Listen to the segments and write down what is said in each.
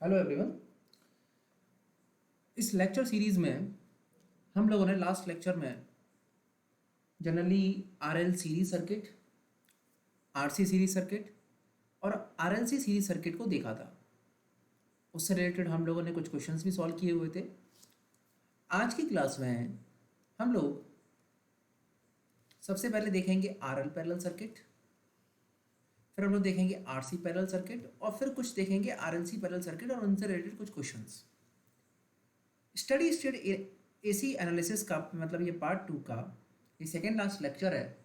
Hello everyone. इस lecture series में हम लोगों ने लास्ट लेक्चर में generally RL series circuit, RC series circuit और आरएलसी सीरीज सर्किट को देखा था। उससे रिलेटेड हम लोगों ने कुछ क्वेश्चंस भी सॉल्व किए हुए थे। आज की क्लास में हम लोग सबसे पहले देखेंगे आरएल पैरेलल सर्किट, फिर हम लोग देखेंगे आरसी पैरेलल सर्किट और फिर कुछ देखेंगे आरएलसी पैरेलल सर्किट और उनसे रिलेटेड कुछ questions. Steady state AC analysis का मतलब ये पार्ट 2 का ये सेकेंड लास्ट लेक्चर है।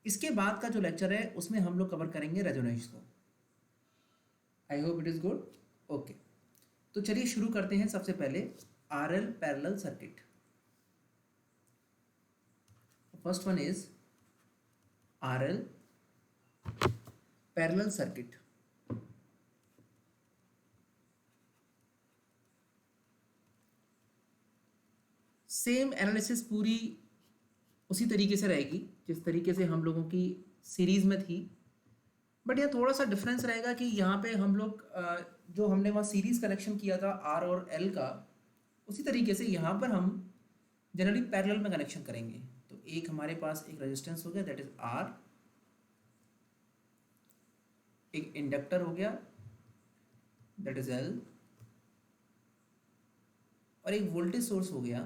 इसके बाद का जो लेक्चर है उसमें हम लोग कवर करेंगे रेजोनेंस को। I hope it is good. Okay, तो चलिए शुरू करते हैं। सबसे पहले RL parallel circuit. First one is RL parallel circuit. Same analysis पूरी उसी तरीके से रहेगी जिस तरीके से हम लोगों की सीरीज में थी, बट यहाँ थोड़ा सा डिफरेंस रहेगा कि यहाँ पे हम लोग जो हमने वहाँ सीरीज कनेक्शन किया था आर और एल का, उसी तरीके से यहाँ पर हम जनरली पैरेलल में कनेक्शन करेंगे। तो एक हमारे पास एक रेजिस्टेंस हो गया दैट इज आर, एक इंडक्टर हो गया दैट इज एल, और एक वोल्टेज सोर्स हो गया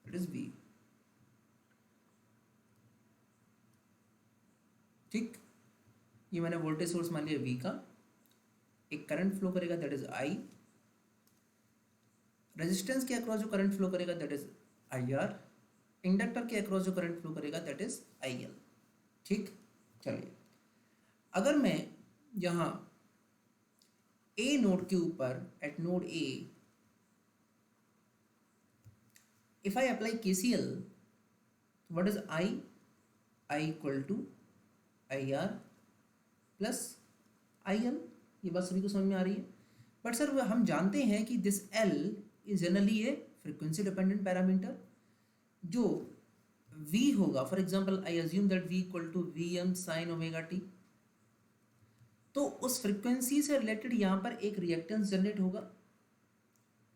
दैट इज वी। ठीक, ये मैंने वोल्टेज सोर्स मान लिया वी का। एक करंट फ्लो करेगा दैट इज आई, रेजिस्टेंस के अक्रॉस जो करंट फ्लो करेगा that is I R, inductor के अक्रॉस जो करंट फ्लो करेगा दैट इज आई एल। ठीक, चलिए अगर मैं यहाँ ए नोड के ऊपर at node A if I apply KCL, what is I? I equal to I R plus I L. ये बात सभी को समझ में आ रही है। बट सर हम जानते हैं कि this L is generally a frequency dependent parameter. जो वी होगा, for example I assume that V equal to V M sine omega t, तो उस फ्रीक्वेंसी से रिलेटेड यहाँ पर एक रिएक्टेंस जनरेट होगा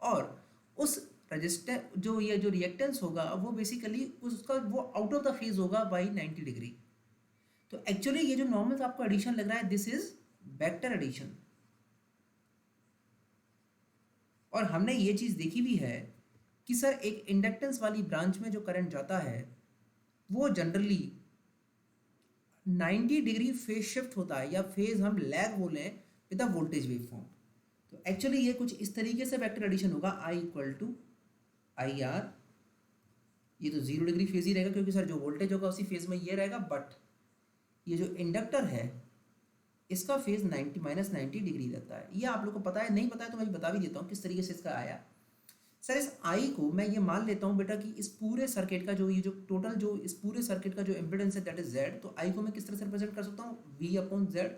और उस रजिस्टर जो ये जो रिएक्टेंस होगा वो बेसिकली उसका वो आउट ऑफ द फेज होगा बाई 90 डिग्री। तो एक्चुअली ये जो नॉर्मल आपको एडिशन लग रहा है दिस इज वेक्टर एडिशन। और हमने ये चीज़ देखी भी है कि सर एक इंडक्टेंस वाली ब्रांच में जो करंट जाता है वो जनरली 90 डिग्री फेज शिफ्ट होता है, या फेज हम लैग बोलें with the voltage wave form. तो एक्चुअली ये कुछ इस तरीके से वेक्टर एडिशन होगा आई इक्वल टू आई आर। ये तो 0 डिग्री फेज ही रहेगा क्योंकि सर जो वोल्टेज होगा उसी फेज में ये रहेगा, बट ये जो इंडक्टर है इसका फेज 90 माइनस 90 डिग्री रहता है। ये आप लोग को पता है, नहीं पता है तो मैं बता भी देता हूँ किस तरीके से इसका आया। सर इस आई को मैं ये मान लेता हूँ बेटा कि इस पूरे सर्किट का जो ये जो टोटल जो इस पूरे सर्किट का जो इम्पिडेंस है दैट इज जेड। तो आई को मैं किस तरह से रिप्रेजेंट कर सकता हूँ? V upon Z.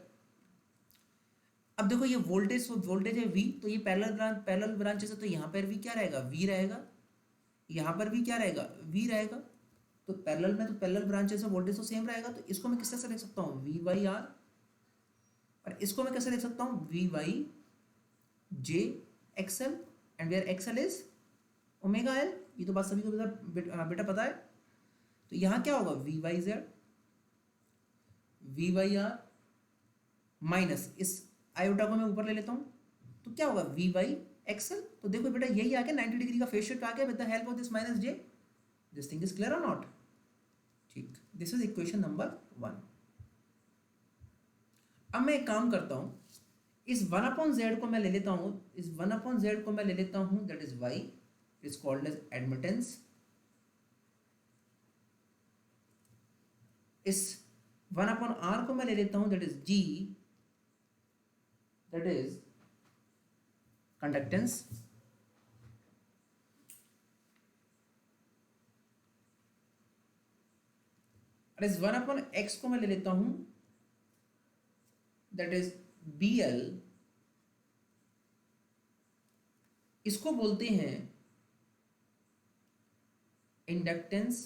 अब देखो ये वोल्टेज है वी, तो ये पैरेलल ब्रांचेस है, तो यहाँ पर वी क्या रहेगा? वी रहेगा। यहाँ पर भी क्या रहेगा? वी रहेगा। तो पैरेलल में तो पैरेलल ब्रांचेस में वोल्टेज तो सेम रहेगा। तो इसको मैं किस तरह से लिख सकता हूँ? V by R. और इसको मैं कैसे लिख सकता हूँ? V by J XL, and where XL is omega L. ये तो बात सभी को बेटा पता है। तो यहाँ क्या होगा? V by Z, V by R minus इस आयोटा को मैं ऊपर ले लेता हूँ, तो क्या होगा? V by XL. तो देखो बेटा यही आ गया 90 डिग्री का फेज शिफ्ट आ गया with the help of this minus J. This thing is clear or not? ठीक, दिस इज इक्वेशन नंबर 1। अब मैं एक काम करता हूँ, इस 1 अपॉन जेड को मैं ले लेता हूँ, इस 1 अपॉन जेड को मैं ले लेता हूँ that is Y, is called as admittance. इस 1 अपॉन आर को मैं ले लेता हूँ that is G, that is conductance. और इस 1 अपॉन एक्स को मैं ले लेता हूँ दैट इज बी एल। इसको बोलते हैं inductance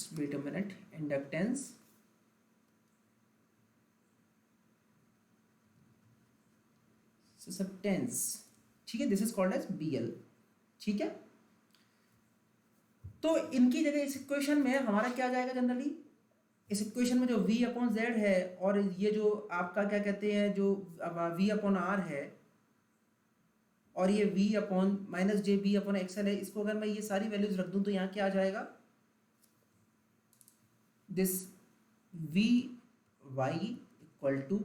just wait a minute, inductance susceptance, ठीक है, this is called as BL, ठीक है। तो इनकी जगह इस इक्वेशन में हमारा क्या आ जाएगा जनरली, इस इक्वेशन में जो V/Z है और ये जो आपका क्या कहते हैं जो V/R है और ये V/-JB/XL है, इसको अगर मैं ये सारी वैल्यूज रख दूं तो यहाँ क्या आ जाएगा, this VY equal to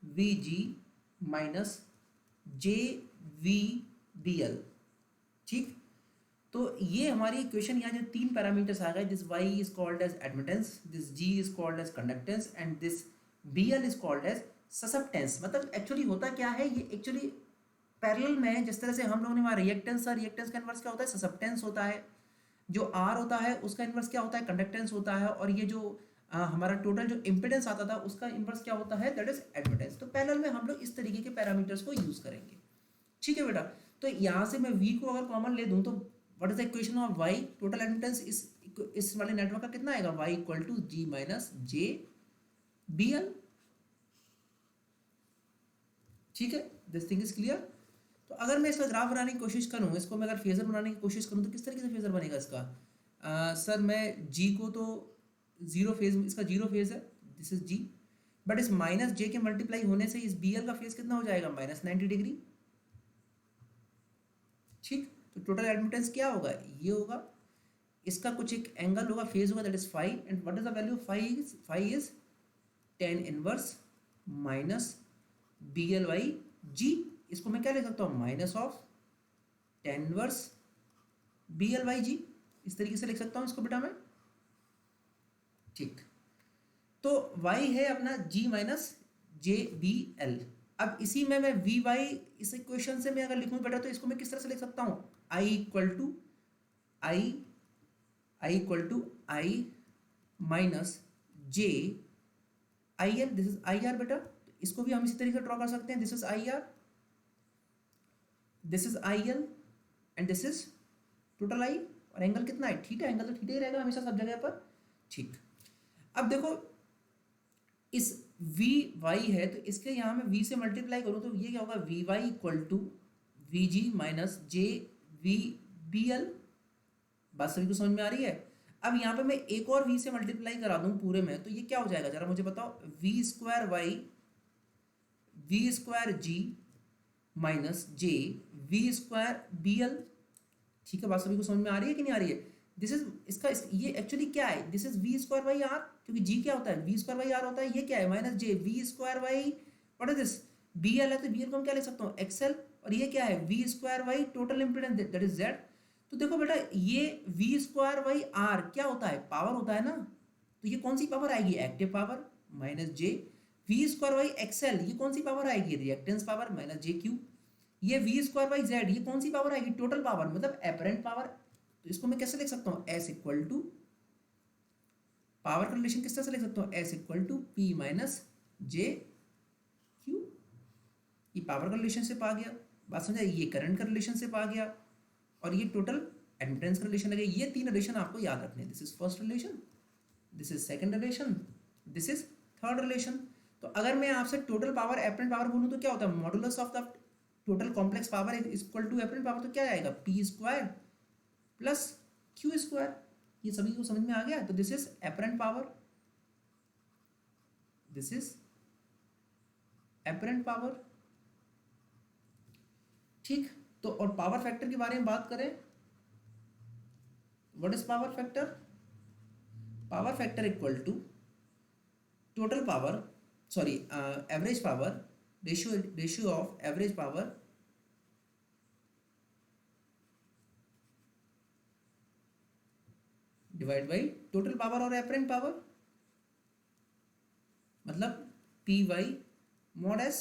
VG minus JVBL, ठीक। तो ये हमारी इक्वेशन यहाँ जो तीन पैरामीटर्स आ गए, this Y is called as admittance, this G is called as conductance and this BL is called as susceptance. मतलब एक्चुअली होता क्या है, ये एक्चुअली पैरेलल में जिस तरह से हम लोगों ने वहाँ रिएक्टेंस, रिएक्टेंस का इन्वर्स क्या होता है, ससेप्टेंस होता है, जो R होता है उसका इन्वर्स क्या होता है, कंडक्टेंस होता है, और ये जो हमारा टोटल जो इम्पिडेंस आता था उसका इन्वर्स क्या होता है, दैट इज एडमिटेंस। तो पैरेलल में हम लोग इस तरीके के पैरामीटर्स को यूज करेंगे, ठीक है बेटा। तो यहाँ से मैं V को अगर कॉमन ले दूँ तो what is the equation of Y, total admittance इस वाले नेटवर्क का कितना आएगा, Y equal to G minus JBL, ठीक है, दिस थिंग इज क्लियर। तो अगर मैं इसका ग्राफ बनाने की कोशिश करूँ, इसको मैं अगर फेजर बनाने की कोशिश करूँ तो किस तरीके से फेजर बनेगा इसका, सर मैं G को तो जीरो फेज, इसका जीरो फेज है, दिस इज G, बट इस माइनस J के मल्टीप्लाई होने से इस BL का फेज कितना हो जाएगा, -90 डिग्री, ठीक। तो टोटल एडमिटेंस क्या होगा, ये होगा, इसका कुछ एक एंगल होगा, फेज होगा, that is phi, and what is the value of phi is tan inverse minus BL/G। इसको मैं क्या लिख सकता हूँ, minus of tan inverse BL/G, इस तरीके से लिख सकता हूँ इसको बेटा मैं, ठीक। तो y है अपना G माइनस JBL। अब इसी में मैं Vy इस इक्वेशन से मैं अगर लिखूं बेटा तो इसको मैं किस तरह से लिख सकता हूँ, I equal to I minus JIL, this is IR बेटा। तो इसको भी हम इसी तरीके से ड्रॉ कर सकते हैं, this is IR, this is IL and this is total I, और एंगल कितना है, थीटा, एंगल तो थीटा ही रहेगा हमेशा सब जगह पर, ठीक। अब देखो इस Vy है तो इसके यहाँ में V से मल्टीप्लाई करूँ तो ये क्या होगा, Vy equal to VG minus JVBL, बात सभी को समझ में आ रही है। अब यहाँ पे मैं एक और V से मल्टीप्लाई करा दूँ पूरे में तो ये क्या हो जाएगा, जरा मुझे बताओ, V²G माइनस JV²BL, ठीक है, बात सभी को समझ में आ रही है कि नहीं आ रही है। दिस इज इसका ये एक्चुअली क्या है, दिस इज V²R, क्योंकि G क्या होता है, V²R होता है, ये क्या है, minus JV², what is this, BL है तो BL को हम क्या लिख सकता हूँ, XL, और ये क्या है, V², total impedance, that is Z। तो देखो बेटा ये V²R क्या होता है, पावर होता है ना, तो ये कौन सी पावर आएगी, active power, minus J। V² XL ये कौन सी पावर आएगी, रिएक्टेंस पावर, माइनस JQ। ये V² Z ये कौन सी पावर आएगी, टोटल पावर, मतलब एपरेंट पावर। तो इसको मैं कैसे लिख सकता हूँ, S इक्वल टू, पावर का रिलेशन किस तरह से लिख सकता हूँ, S equal to P minus JQ। ये पावर का रिलेशनशिप आ गया, बात समझा, ये करंट का रिलेशनशिप आ गया, और ये टोटल एडमिटेंस का रिलेशन लगे। ये तीन रिलेशन आपको याद रखने हैं, this is first relation, this is second relation, this is third relation. तो अगर मैं आपसे टोटल पावर एपरेंट पावर बोलूँ तो क्या होता है, modulus of the total complex power is equal to apparent power, तो क्या आएगा, P² प्लस Q²। ये सभी को समझ में आ गया। तो this is apparent power, this is apparent power, ठीक। तो और पावर फैक्टर के बारे में बात करें, what is power factor, power factor equal to total power, sorry average power, ratio of average power divide by total power और apparent power, मतलब PY mod S।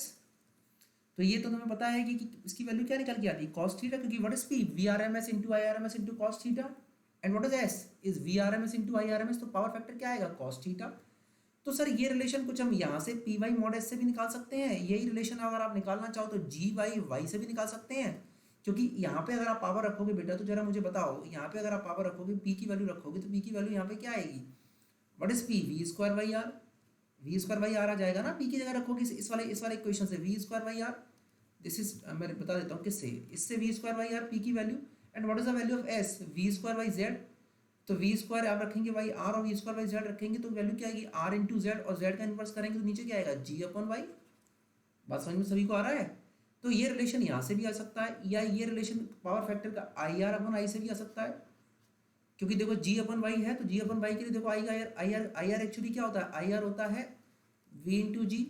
तो ये तो तुम्हें पता है कि इसकी वैल्यू क्या निकल के आती है, cos थीटा, क्योंकि what is P, VRMS into IRMS into cos theta, and what is S is VRMS into IRMS। तो पावर फैक्टर क्या आएगा, cos थीटा। तो सर ये रिलेशन कुछ हम यहाँ से PY mod S से भी निकाल सकते हैं, यही रिलेशन अगर आप निकालना चाहो तो GY Y से भी निकाल सकते हैं, क्योंकि यहाँ पे अगर आप पावर रखोगे बेटा, तो जरा मुझे बताओ, यहाँ पे अगर आप पावर रखोगे, पी की वैल्यू रखोगे, तो पी की वैल्यू यहाँ पे क्या आएगी? What is P? V square by R. V square by R आ जाएगा ना, पी की जगह रखोगे इस वाले इक्वेशन से, V square by R. This is, मैं बता देता हूँ किससे, इससे V square by R P की value. And what is the value of S? V square by Z. तो वी स्क्वायर आप रखेंगे बाई आर और वी स्क्वायर बाई जेड रखेंगे, तो वैल्यू क्या आएगी? आर इंटू जेड, और जेड का इन्वर्स करेंगे तो नीचे क्या आएगा? G upon Y. बात समझ में सभी को आ रहा है? तो ये रिलेशन यहाँ से भी आ सकता है, या ये रिलेशन पावर फैक्टर का आई आर अपन आई से भी आ सकता है, क्योंकि देखो जी अपन वाई है, तो जी अपन वाई के लिए देखो आई आर एक्चुअली क्या होता है? आई आर होता है वी इंटू जी,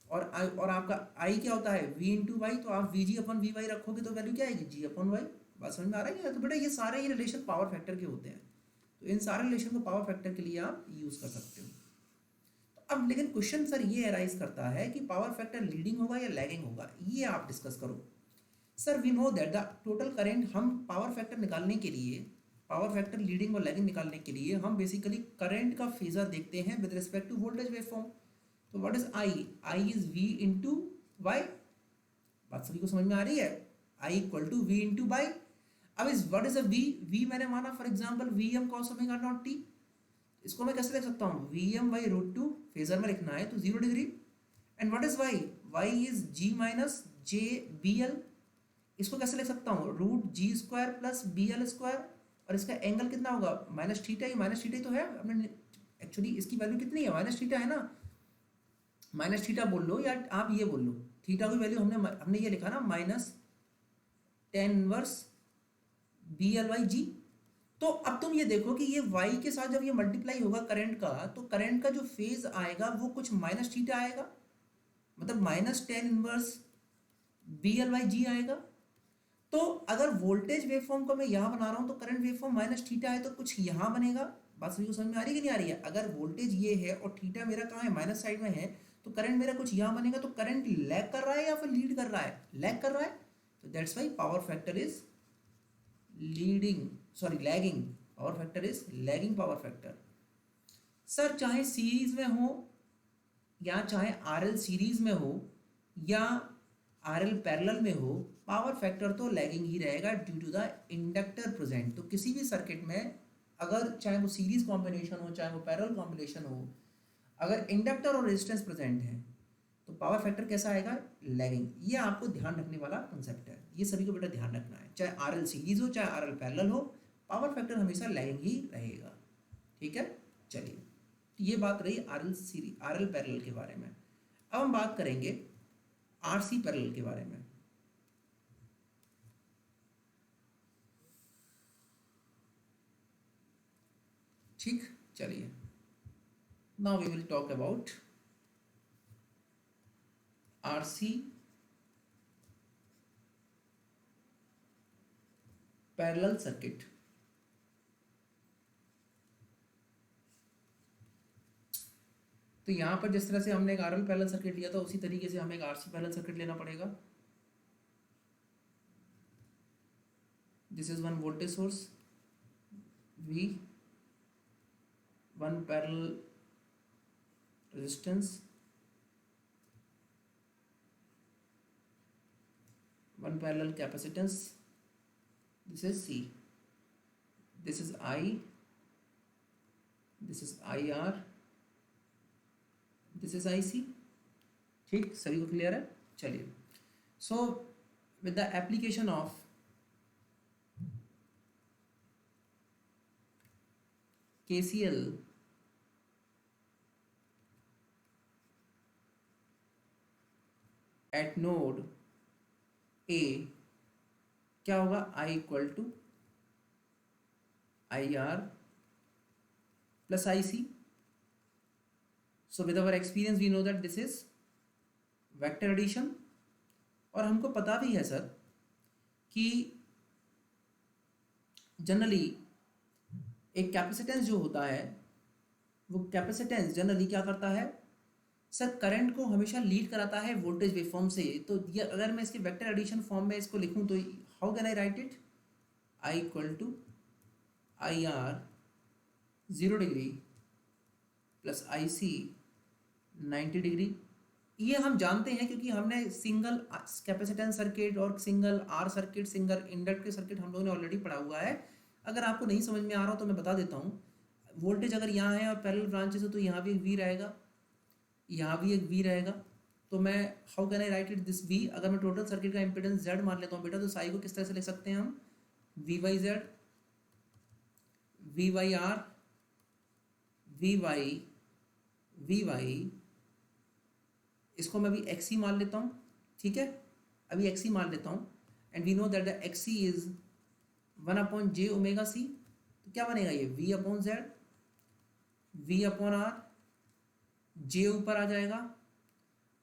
और आपका आई क्या होता है? V into Y. तो आप V G upon V Y रखोगे तो वैल्यू क्या आएगी? G upon Y. बात समझ में आ रहा है? तो बेटा ये सारे ही रिलेशन पावर फैक्टर के होते हैं, तो इन सारे रिलेशन को पावर फैक्टर के लिए आप यूज कर सकते हो। तो अब लेकिन क्वेश्चन सर ये अराइज करता है कि पावर फैक्टर लीडिंग होगा या लैगिंग होगा, ये आप डिस्कस करो। Sir we know that the total current, हम पावर फैक्टर निकालने के लिए, पावर फैक्टर लीडिंग और लैगिंग निकालने के लिए हम बेसिकली करंट का फेजर देखते हैं with respect to voltage waveform. तो what is I? I is V into Y. बात सभी को समझ में आ रही है? I equal to V into Y. अब इस what is a V? V मैंने माना for example V M cos omega naught T. इसको मैं कैसे लिख सकता हूँ? V M by root two, phasor में लिखना है तो 0 degree. And what is Y? Y is G minus J B L. इसको कैसे लिख सकता हूँ? Root G square plus B L square, और इसका एंगल कितना होगा? Minus theta. ही माइनस थीटा ही तो है, हमने एक्चुअली इसकी वैल्यू कितनी है? माइनस थीटा है ना, माइनस थीटा बोल लो या आप ये बोल लो, थीटा की वैल्यू हमने ये लिखा ना, minus tan inverse B L by G. तो अब तुम ये देखो कि ये y के साथ जब ये मल्टीप्लाई होगा करंट का, तो करंट का जो फेज आएगा वो कुछ माइनस थीटा आएगा, मतलब minus tan inverse B L by G आएगा। तो अगर वोल्टेज वेवफॉर्म को मैं यहाँ बना रहा हूँ, तो करंट वेवफॉर्म माइनस थीटा है, तो कुछ यहाँ बनेगा। बात सभी को समझ में आ रही है कि नहीं आ रही है? अगर वोल्टेज ये है और थीटा मेरा कहाँ है? माइनस साइड में है, तो करंट मेरा कुछ यहाँ बनेगा। तो करंट लैग कर रहा है या फिर लीड कर रहा है? लैग कर रहा है। तो that's why power factor is leading, sorry lagging. Power factor is lagging power factor. Sir चाहे सीरीज में हो या चाहे आरएल सीरीज में हो या आरएल पैरेलल में हो, पावर फैक्टर तो लैगिंग ही रहेगा due to the inductor present. तो किसी भी सर्किट में अगर चाहे वो सीरीज कॉम्बिनेशन हो चाहे वो पैरेलल कॉम्बिनेशन हो, अगर इंडक्टर और रेजिस्टेंस प्रेजेंट है तो पावर फैक्टर कैसा आएगा? लैगिंग। ये आपको ध्यान रखने वाला कंसेप्ट है, ये सभी को बेटा ध्यान रखना है। चाहे आरएल सीरीज हो चाहे आरएल पैरेलल हो, पावर फैक्टर हमेशा लैगिंग ही रहेगा। ठीक है, चलिए, ये बात रही आरएल सीरीज आरएल पैरेलल के बारे में। अब हम बात करेंगे आरसी पैरेलल के बारे में। ठीक, चलिए, now we will talk about RC parallel circuit. तो यहाँ पर जिस तरह से हमने एक आरएल पैरेलल सर्किट लिया था, उसी तरीके से हमें एक आरसी पैरेलल सर्किट लेना पड़ेगा। This is one voltage source V, one parallel resistance, one parallel capacitance. This is C, this is I, this is IR, this is IC। ठीक, सभी को क्लियर है? चलिए, so with the application of KCL at node A, क्या होगा? I equal to IR plus IC। So with our experience we know that this is vector addition. और हमको पता भी है सर कि जनरली एक कैपेसिटेंस जो होता है, वो कैपेसिटेंस जनरली क्या करता है सर? करंट को हमेशा लीड कराता है वोल्टेज वेवफॉर्म से। तो ये अगर मैं इसके वेक्टर एडिशन फॉर्म में इसको लिखूं, तो how can I write it? I equal to I R 0 degree plus I C 90 degree ये हम जानते हैं क्योंकि हमने सिंगल कैपेसिटेंस सर्किट और single R circuit, single inductive circuit हम लोगों ने ऑलरेडी पढ़ा हुआ है। अगर आपको नहीं समझ में आ रहा हो तो मैं बता देता हूँ। वोल्टेज अगर यहाँ है और पैरेलल ब्रांचेस है तो यहाँ भी एक वी रहेगा, यहाँ भी एक वी रहेगा। तो मैं how can I write it this V, अगर मैं टोटल सर्किट का इम्पिडेंस जेड मान लेता हूँ बेटा, तो साई को किस तरह से लिख सकते हैं हम, V Y Z, V Y R, V Y, इसको मैं अभी एक्स ही मान लेता हूँ, ठीक है, अभी एक्स ही मान लेता हूँ। And we know that the X C is 1/j⍵c, तो क्या बनेगा ये v/z, v/r, j ऊपर आ जाएगा,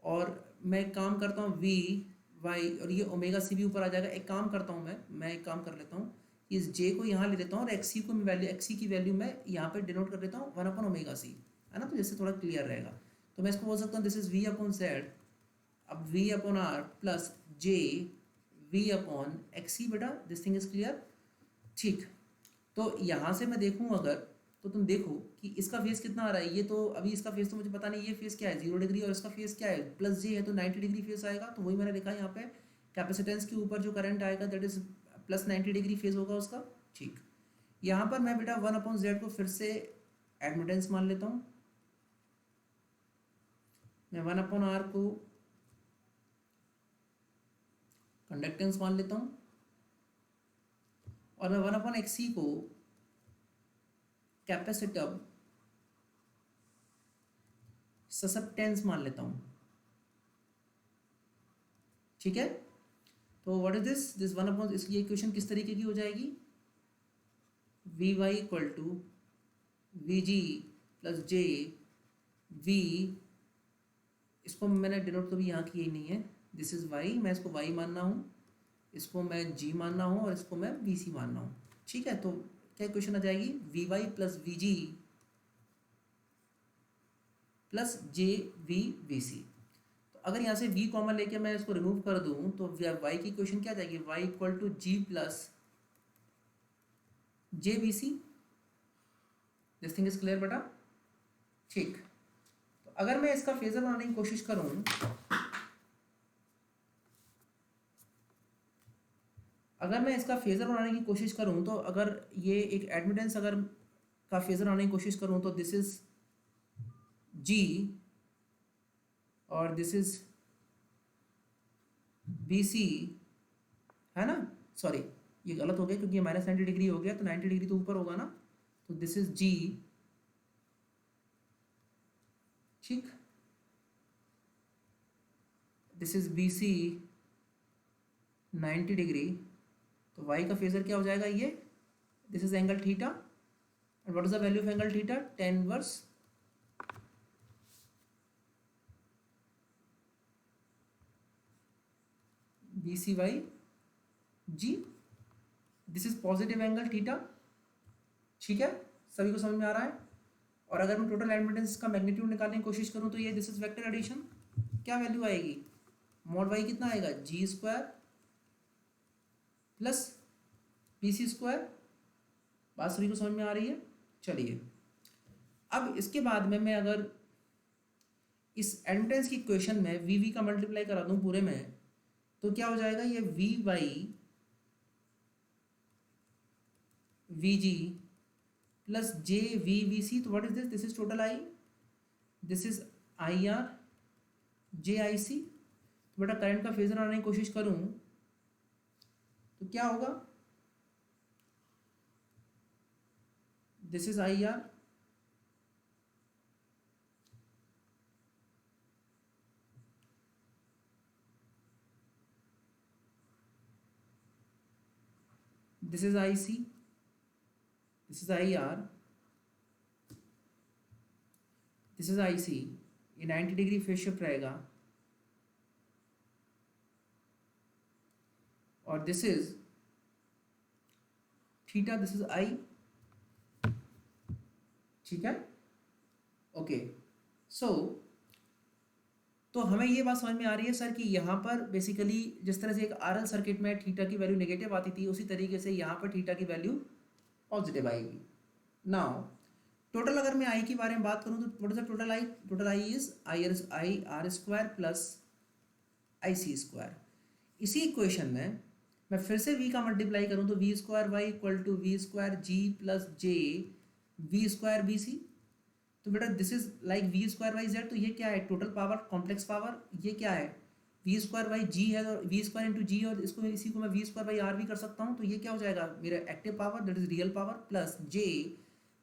और मैं एक काम करता हूँ वी वाई और ये ω c भी ऊपर आ जाएगा। एक काम करता हूँ मैं एक काम कर लेता हूँ, इस j को यहाँ ले लेता हूँ और xc को मैं वैल्यू, xc की वैल्यू मैं यहाँ पे डिनोट कर लेता हूँ 1/ω c, है ना, तो जिससे थोड़ा क्लियर रहेगा। तो मैं इसको बोल सकता हूँ दिस इज v/z, अब v/r प्लस j v/xc, बेटा दिस थिंग इज क्लियर, ठीक। तो यहाँ से मैं देखूँ अगर, तो तुम देखो कि इसका फेस कितना आ रहा है, ये तो अभी इसका फेस तो मुझे पता नहीं, ये फेस क्या है 0 डिग्री और इसका फेस क्या है प्लस जे है, तो 90 डिग्री फेस आएगा। तो वही मैंने लिखा यहाँ पे, कैपेसिटेंस के ऊपर जो करंट आएगा that is plus 90 degree face होगा उसका, ठीक। यहाँ पर मैं बेटा 1/z को फिर से एडमिटेंस मान लेता हूँ, मैं 1/r को कंडक्टेंस मान लेता हूँ, और मैं 1/xc को कैपेसिटर ससेप्टेंस मान लेता हूँ, ठीक है। तो व्हाट इज दिस 1/, इसलिए इक्वेशन किस तरीके की हो जाएगी, V Y equal to V G plus J V, इसको मैंने डिनोट कभी यहाँ की ही नहीं है, दिस इज वाई, मैं इसको वाई मानना हूँ, इसको मैं जी मानना हूँ और इसको मैं वी सी मानना हूँ, ठीक है। तो क्या इक्वेशन आ जाएगी, V Y plus V G plus J V V C. तो अगर यहाँ से v कॉमन लेके मैं इसको रिमूव कर दूँ तो y की इक्वेशन क्या आ जाएगी, y equal to G plus J V C, this thing is clear बेटा, ठीक। तो अगर मैं इसका फेजर बनाने की कोशिश करूँ, अगर मैं इसका फेजर बनाने की कोशिश करूँ, तो अगर ये एक एडमिटेंस अगर का फेजर बनाने की कोशिश करूँ तो दिस इज जी और दिस इज बी सी, है ना, सॉरी ये गलत हो गया क्योंकि ये -90 डिग्री हो गया, तो 90 डिग्री तो ऊपर होगा ना, तो दिस इज जी, ठीक, this is B C 90 degree, तो y का फेजर क्या हो जाएगा ये, this is angle theta, and what is the value of angle theta, tan inverse B C Y G, this is positive angle theta, ठीक है, सभी को समझ में आ रहा है। और अगर मैं टोटल एडमिटेंस का मैग्नीट्यूड निकालने की कोशिश करूं तो ये दिस इज वेक्टर एडिशन, क्या वैल्यू आएगी, मॉड वाई कितना आएगा, G square plus P C square, बात सभी को समझ में आ रही है। चलिए अब इसके बाद में मैं अगर इस एडमिटेंस की इक्वेशन में वी वी का मल्टीप्लाई करा दूं पूरे में, तो क्या हो जाएगा, ये V Y V G plus J V V C, तो what is this, this is total I, this is I R J I C. तो बेटा करंट का फेजर आने की कोशिश करूं तो क्या होगा, this is I R, this is I C, this is I R, this is I C, ये 90 डिग्री फेज शिफ्ट रहेगा, और this is theta, this is I, ठीक है, ओके। सो तो हमें ये बात समझ में आ रही है सर कि यहाँ पर बेसिकली जिस तरह से एक आरएल सर्किट में थीटा की वैल्यू नेगेटिव आती थी, उसी तरीके से यहाँ पर थीटा की वैल्यू पॉजिटिव आएगी। नाउ टोटल अगर मैं आई के बारे में बात करूँ तो what is the total I is I R square plus I C square. इसी इक्वेशन में मैं फिर से v का मल्टीप्लाई करूँ तो V square Y equal to V square G plus J V square B C. तो बेटा this is like V square Y Z, तो ये क्या है, टोटल पावर कॉम्प्लेक्स पावर, ये क्या है वी स्क्वायर वाई जी है और वी स्क्वायर इंटू जी, और इसको इसी को मैं वी स्क्वायर बाई आर भी कर सकता हूँ, तो ये क्या हो जाएगा मेरा active power that is real power plus J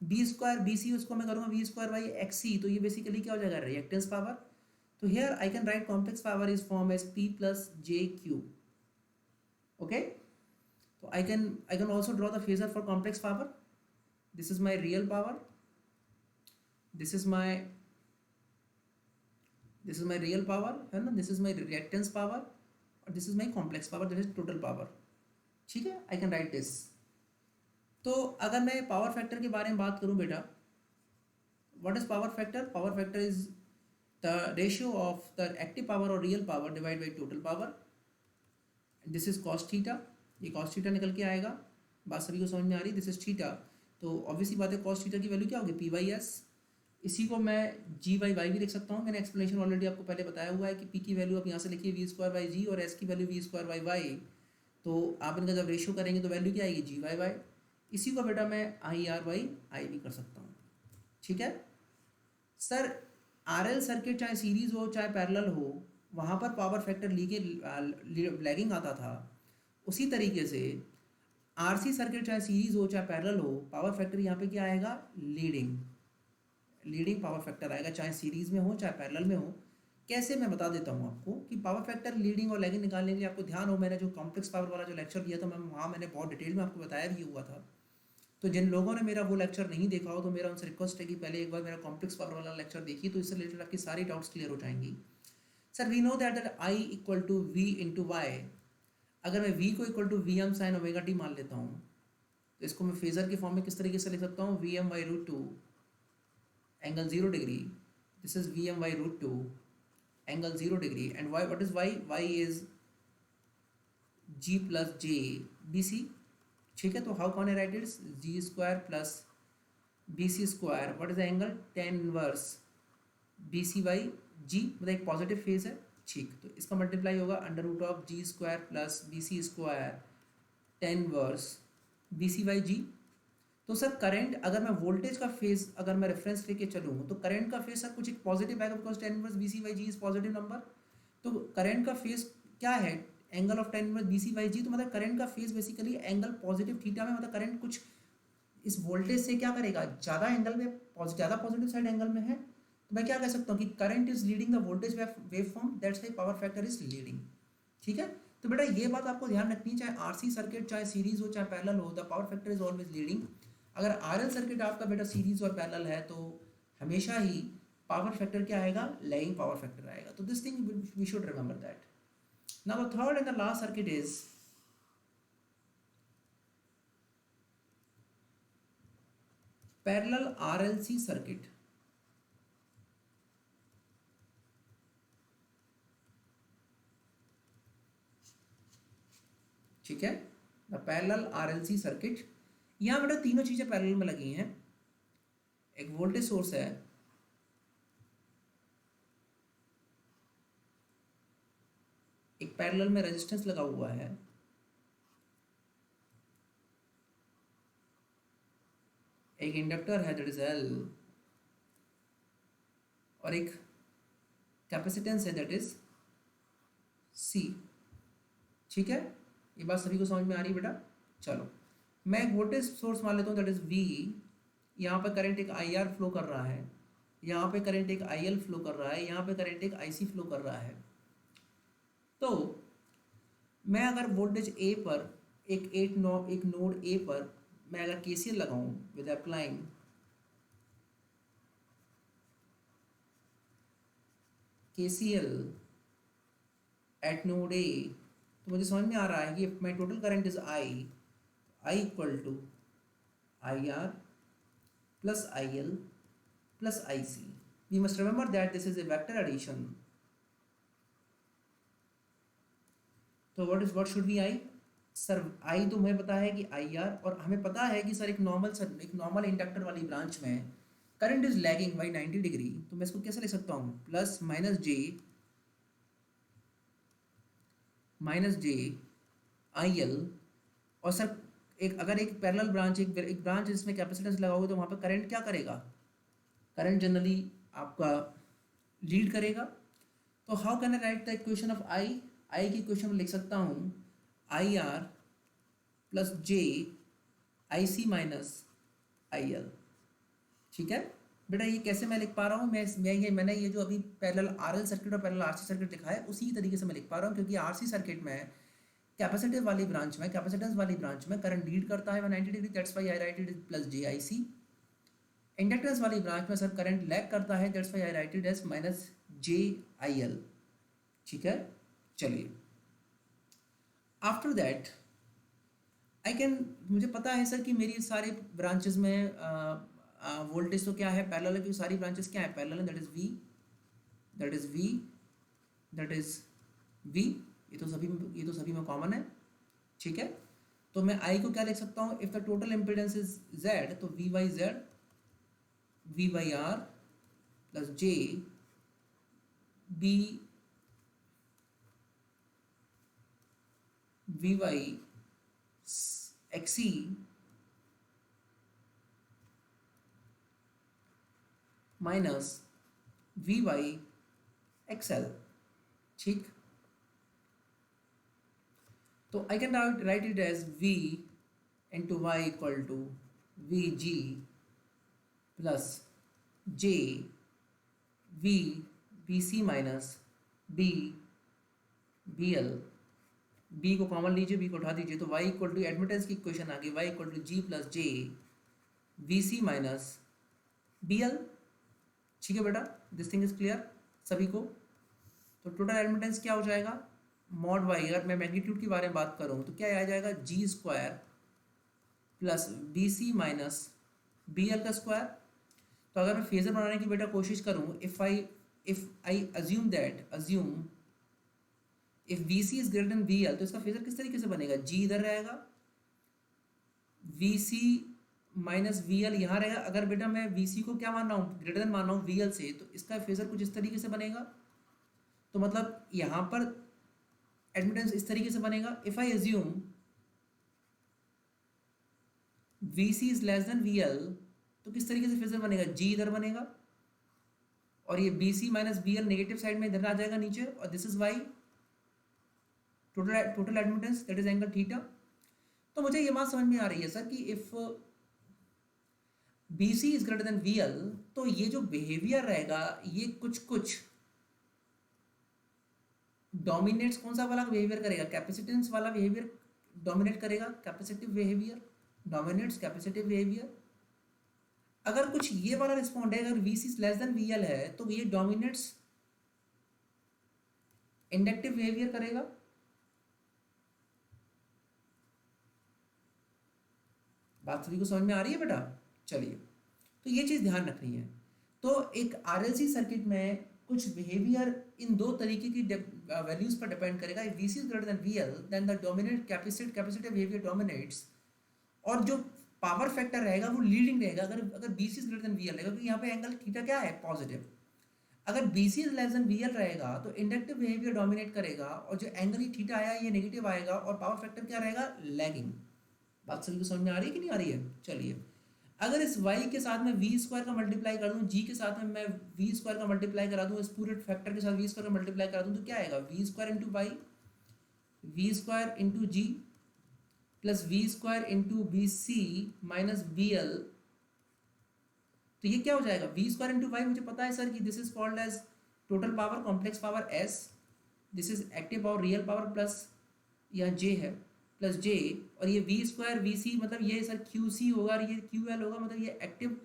B square B C, उसको मैं करूँगा V square by X C, तो ये बेसिकली क्या हो जाएगा रिएक्टेंस पावर। तो here I can write complex power is form as P plus J Q. Okay, so I can also draw the phasor for complex power. This is my real power, this is my real power है ना, this is my reactance power और this is my complex power, that is total power। ठीक है, I can write this। तो अगर मैं power factor के बारे में बात करूं बेटा, what is power factor? Power factor is the ratio of the active power or real power divided by total power। This is cos theta, ये cos थीटा निकल के आएगा, बात सभी को समझ में आ रही। दिस इज थीटा, तो ऑब्वियसली बात है cos थीटा की वैल्यू क्या होगी पी बाई एस। इसी को मैं जी बाई वाई भी लिख सकता हूँ, मैंने एक्सप्लेनेशन ऑलरेडी आपको पहले बताया हुआ है कि पी की वैल्यू आप यहाँ से लिखिए वी स्क्वायर बाई जी और एस की value V square by Y, तो आप इनका जब रेशियो करेंगे तो वैल्यू क्या आएगी जी बाई वाई। इसी को बेटा मैं आई आर बाई आई भी कर सकता हूँ। ठीक है सर, आर एल सर्किट चाहे सीरीज हो चाहे पैरेलल हो, वहाँ पर पावर फैक्टर लैगिंग आता था। उसी तरीके से आरसी सर्किट चाहे सीरीज हो चाहे पैरेलल हो, पावर फैक्टर यहाँ पे क्या आएगा लीडिंग पावर फैक्टर आएगा, चाहे सीरीज में हो चाहे पैरेलल में हो। कैसे, मैं बता देता हूँ आपको कि पावर फैक्टर लीडिंग और लैगिंग निकालने के लिए आपको ध्यान हो, मैंने जो कॉम्प्लेक्स पावर वाला जो लेक्चर दिया था वहाँ मैंने बहुत डिटेल में आपको बताया भी हुआ था। तो जिन लोगों ने मेरा वो लेक्चर नहीं देखा हो तो मेरा उनसे रिक्वेस्ट है कि पहले एक बार मेरा कॉम्प्लेक्स पावर वाला लेक्चर देखिए, तो इससे रिलेटेड आपकी सारी डाउट्स क्लियर हो जाएंगी। Sir we know that I equal to V into Y, अगर मैं v को equal to V M sine omega T मान लेता हूँ तो इसको मैं फेजर की फॉर्म में किस तरीके से लिख सकता हूँ, V M by root two angle 0 degree, this is V M by root two angle 0 degree, and Y what is Y is G plus J B C. ठीक है, तो how can I write it, G square plus B C square, what is the angle tan inverse B C by G, मतलब एक positive phase है। ठीक, तो इसका multiply होगा under root of G square plus B C square tan verse B C by G. तो sir current, अगर मैं वोल्टेज का फेज अगर मैं रेफरेंस लेके चलूँ तो करंट का फेज सर कुछ एक पॉजिटिव आएगा, because tan verse B C by G is positive number. तो करंट का फेज क्या है, angle of tan verse B C by G, तो मतलब करंट का phase basically angle positive theta में, मतलब करंट कुछ इस वोल्टेज से क्या करेगा, ज़्यादा एंगल में, ज़्यादा पॉजिटिव साइड एंगल में है, तो मैं क्या कह सकता हूँ कि current is leading the voltage wave form, that's why power factor is leading. ठीक है, तो बेटा ये बात आपको ध्यान रखनी, चाहे आरसी सर्किट चाहे सीरीज हो चाहे पैरेलल हो, the power factor is always leading. अगर आरएल सर्किट आपका बेटा सीरीज और पैरेलल है तो हमेशा ही पावर फैक्टर क्या आएगा, लैगिंग पावर फैक्टर आएगा। तो this thing we should remember that. Now the third and the last circuit is parallel RLC circuit. ठीक है, द पैरेलल आरएलसी सर्किट। यहाँ बेटा तीनों चीज़ें पैरेलल में लगी हैं, एक वोल्टेज सोर्स है, एक पैरेलल में रेजिस्टेंस लगा हुआ है, एक इंडक्टर है दैट इज एल, और एक कैपेसिटेंस है दैट इज सी। ठीक है, ये बात सभी को समझ में आ रही है बेटा। चलो मैं एक वोल्टेज सोर्स मान लेता हूँ दैट इज वी, यहाँ पे करंट एक आई आर फ्लो कर रहा है, यहाँ पे करंट एक आई एल फ्लो कर रहा है, यहाँ पे करंट एक आई सी फ्लो कर रहा है। तो मैं अगर वोल्टेज ए पर एक नोड ए पर मैं अगर केसीएल लगाऊं with applying KCL at node A, तो मुझे समझ में आ रहा है कि my total current is I equal to I R plus I L plus I C. We must remember that this is a vector addition. तो what should be I, sir I तो हमें पता है कि आई आर, और हमें पता है कि सर एक नॉर्मल इंडक्टर वाली ब्रांच में current is lagging by 90 degree, तो मैं इसको कैसे लिख सकता हूँ, plus minus J I L. और सर एक अगर एक पैरेलल ब्रांच, एक ब्रांच जिसमें कैपेसिटेंस लगा हुआ तो वहाँ पर करंट क्या करेगा, करंट जनरली आपका लीड करेगा। तो how can I write the equation of I की इक्वेशन में लिख सकता हूँ I R plus J I C minus I L. ठीक है बेटा, ये कैसे मैं लिख पा रहा हूँ, मैंने ये जो अभी पैरेलल आरएल सर्किट और पैरेलल आरसी सर्किट लिखा है उसी तरीके से मैं लिख पा रहा हूँ, क्योंकि आरसी सर्किट में कैपेसिटिव वाली ब्रांच में, कैपेसिटेंस वाली ब्रांच में करंट लीड करता है 90 degree, that's why I write it plus J I C. Inductance वाली ब्रांच में सर करंट लैग करता है, that's why I write it as minus J I L. ठीक है, चलिए आफ्टर दैट आई कैन, मुझे पता है सर कि मेरी सारे ब्रांचेस में वोल्टेज तो क्या है, पैरेलल है, क्योंकि सारी ब्रांचेस क्या है, पैरेलल है, that is V, that is V, that is V, ये तो सभी में कॉमन है। ठीक है, तो मैं आई को क्या लिख सकता हूँ, if the total impedance is Z, तो V by Z V by R plus J B V by XC minus V by XL. ठीक, तो I can write it as v into Y equal to V G plus J V B C minus B B L. B को common लीजिए, B को उठा दीजिए, तो y equal to admittance की equation आ गई, y equal to G plus J V C minus B L. ठीक है बेटा, दिस थिंग इज क्लियर सभी को। तो टोटल एडमिटेंस क्या हो जाएगा, मॉड वाई, अगर मैं मैग्नीट्यूड के बारे में बात करूँ तो क्या आ जाएगा, G square plus B C minus B L का स्क्वायर। तो अगर मैं फेजर बनाने की बेटा कोशिश करूँ, if I assume if V C is greater than V L, तो इसका फेजर किस तरीके से बनेगा, जी इधर रहेगा, V C minus V L यहाँ रहेगा। अगर बेटा मैं वी सी को क्या मान रहा हूँ, ग्रेटर देन मान रहा हूँ वी एल से, तो इसका फेजर कुछ इस तरीके से बनेगा। तो मतलब यहाँ पर एडमिटेंस इस तरीके से बनेगा, if I assume V C is less than V L, तो किस तरीके से फेजर बनेगा, जी इधर बनेगा और ये B C minus B L negative side में इधर आ जाएगा नीचे, और this is Y total admittance, that is angle theta. तो मुझे ये बात समझ में आ रही है सर कि if B C is greater than V L, तो ये जो बिहेवियर रहेगा ये कुछ डोमिनेट्स कौन सा वाला बिहेवियर करेगा, कैपेसिटेंस वाला बिहेवियर डोमिनेट करेगा, capacitive behaviour dominates capacitive behaviour. अगर कुछ ये वाला रिस्पॉन्ड है, अगर V C less than V L है, तो ये डोमिनेट्स इंडक्टिव बिहेवियर करेगा। बात सभी को समझ में आ रही है बेटा, चलिए, तो ये चीज़ ध्यान रखनी है। तो एक आरएलसी सर्किट में कुछ बिहेवियर इन दो तरीके की वैल्यूज पर डिपेंड करेगा। If VC is greater than VL, then the dominate capacitive behaviour dominates, और जो पावर फैक्टर रहेगा वो लीडिंग रहेगा। अगर BC is greater than VL रहेगा, क्योंकि यहाँ पे एंगल थीटा क्या है, पॉजिटिव। अगर BC is less than VL रहेगा तो इंडक्टिव बिहेवियर डोमिनेट करेगा, और जो एंगल ही थीटा आया ये नेगेटिव आएगा, और पावर फैक्टर क्या रहेगा, लैगिंग। बात सभी को समझ में आ रही है कि नहीं आ रही है, चलिए। अगर इस y के साथ में v स्क्वायर का मल्टीप्लाई कर दूं, g के साथ में मैं v स्क्वायर का मल्टीप्लाई करा दूं, इस पूरे फैक्टर के साथ v स्क्वायर का मल्टीप्लाई करा दूं, तो क्या आएगा, v square into Y v square into G plus v square into B C minus B L. तो ये क्या हो जाएगा, v स्क्वायर इंटू वाई, मुझे पता है सर कि this is called as total power complex power s, this is active power real power plus यहाँ j है प्लस जे, और ये वी स्क्वायर वी सी मतलब ये सर क्यू सी होगा, और ये क्यू एल होगा, मतलब ये active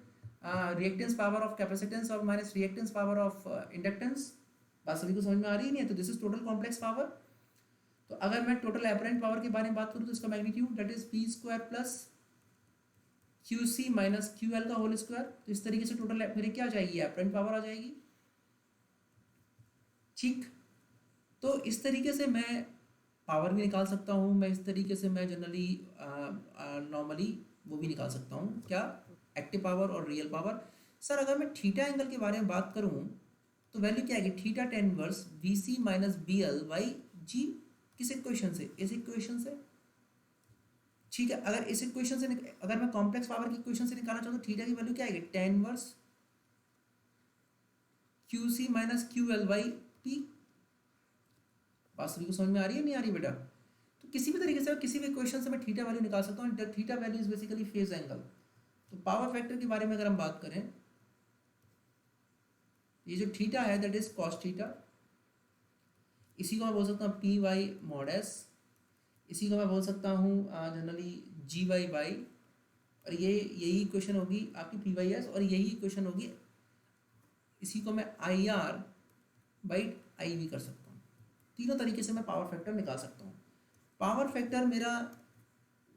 reactance power of capacitance और minus reactance power of inductance. बात सभी को समझ में आ रही है नहीं है, तो this is total complex power. तो अगर मैं टोटल एपरेंट पावर के बारे में बात करूँ तो इसका magnitude that is P square plus Q C minus Q L का होल स्क्वायर। तो इस तरीके से टोटल मेरी क्या आ जाएगी, एपरेंट पावर आ जाएगी। ठीक, तो इस तरीके से मैं पावर भी निकाल सकता हूँ, मैं इस तरीके से मैं जनरली नॉर्मली वो भी निकाल सकता हूँ, क्या, एक्टिव पावर और रियल पावर। सर अगर मैं थीटा एंगल के बारे में बात करूं तो वैल्यू क्या आएगी, theta tan inverse B C minus B L by G. किस इक्वेशन से, इस इक्वेशन से। ठीक है, अगर इस इक्वेशन से अगर मैं कॉम्प्लेक्स पावर की इक्वेशन से निकालना चाहूँ तो थीटा की वैल्यू क्या आएगी, tan inverse Q C minus Q L by P. बात सभी को समझ में आ रही है नहीं आ रही बेटा। तो किसी भी तरीके से किसी भी इक्वेशन से मैं थीटा वैल्यू निकाल सकता हूँ। Theta value is basically phase angle. तो पावर फैक्टर के बारे में अगर हम बात करें, ये जो थीटा है दैट इज कॉस थीटा, इसी को मैं बोल सकता हूँ पी वाई मॉड एस, इसी को मैं बोल सकता हूँ जनरली जी वाई बाई, और ये यही इक्वेशन होगी आपकी पी वाई एस, और यही इक्वेशन होगी, इसी को मैं आई आर बाई आई भी कर सकता हूँ। तीनों तरीके से मैं पावर फैक्टर निकाल सकता हूँ। पावर फैक्टर मेरा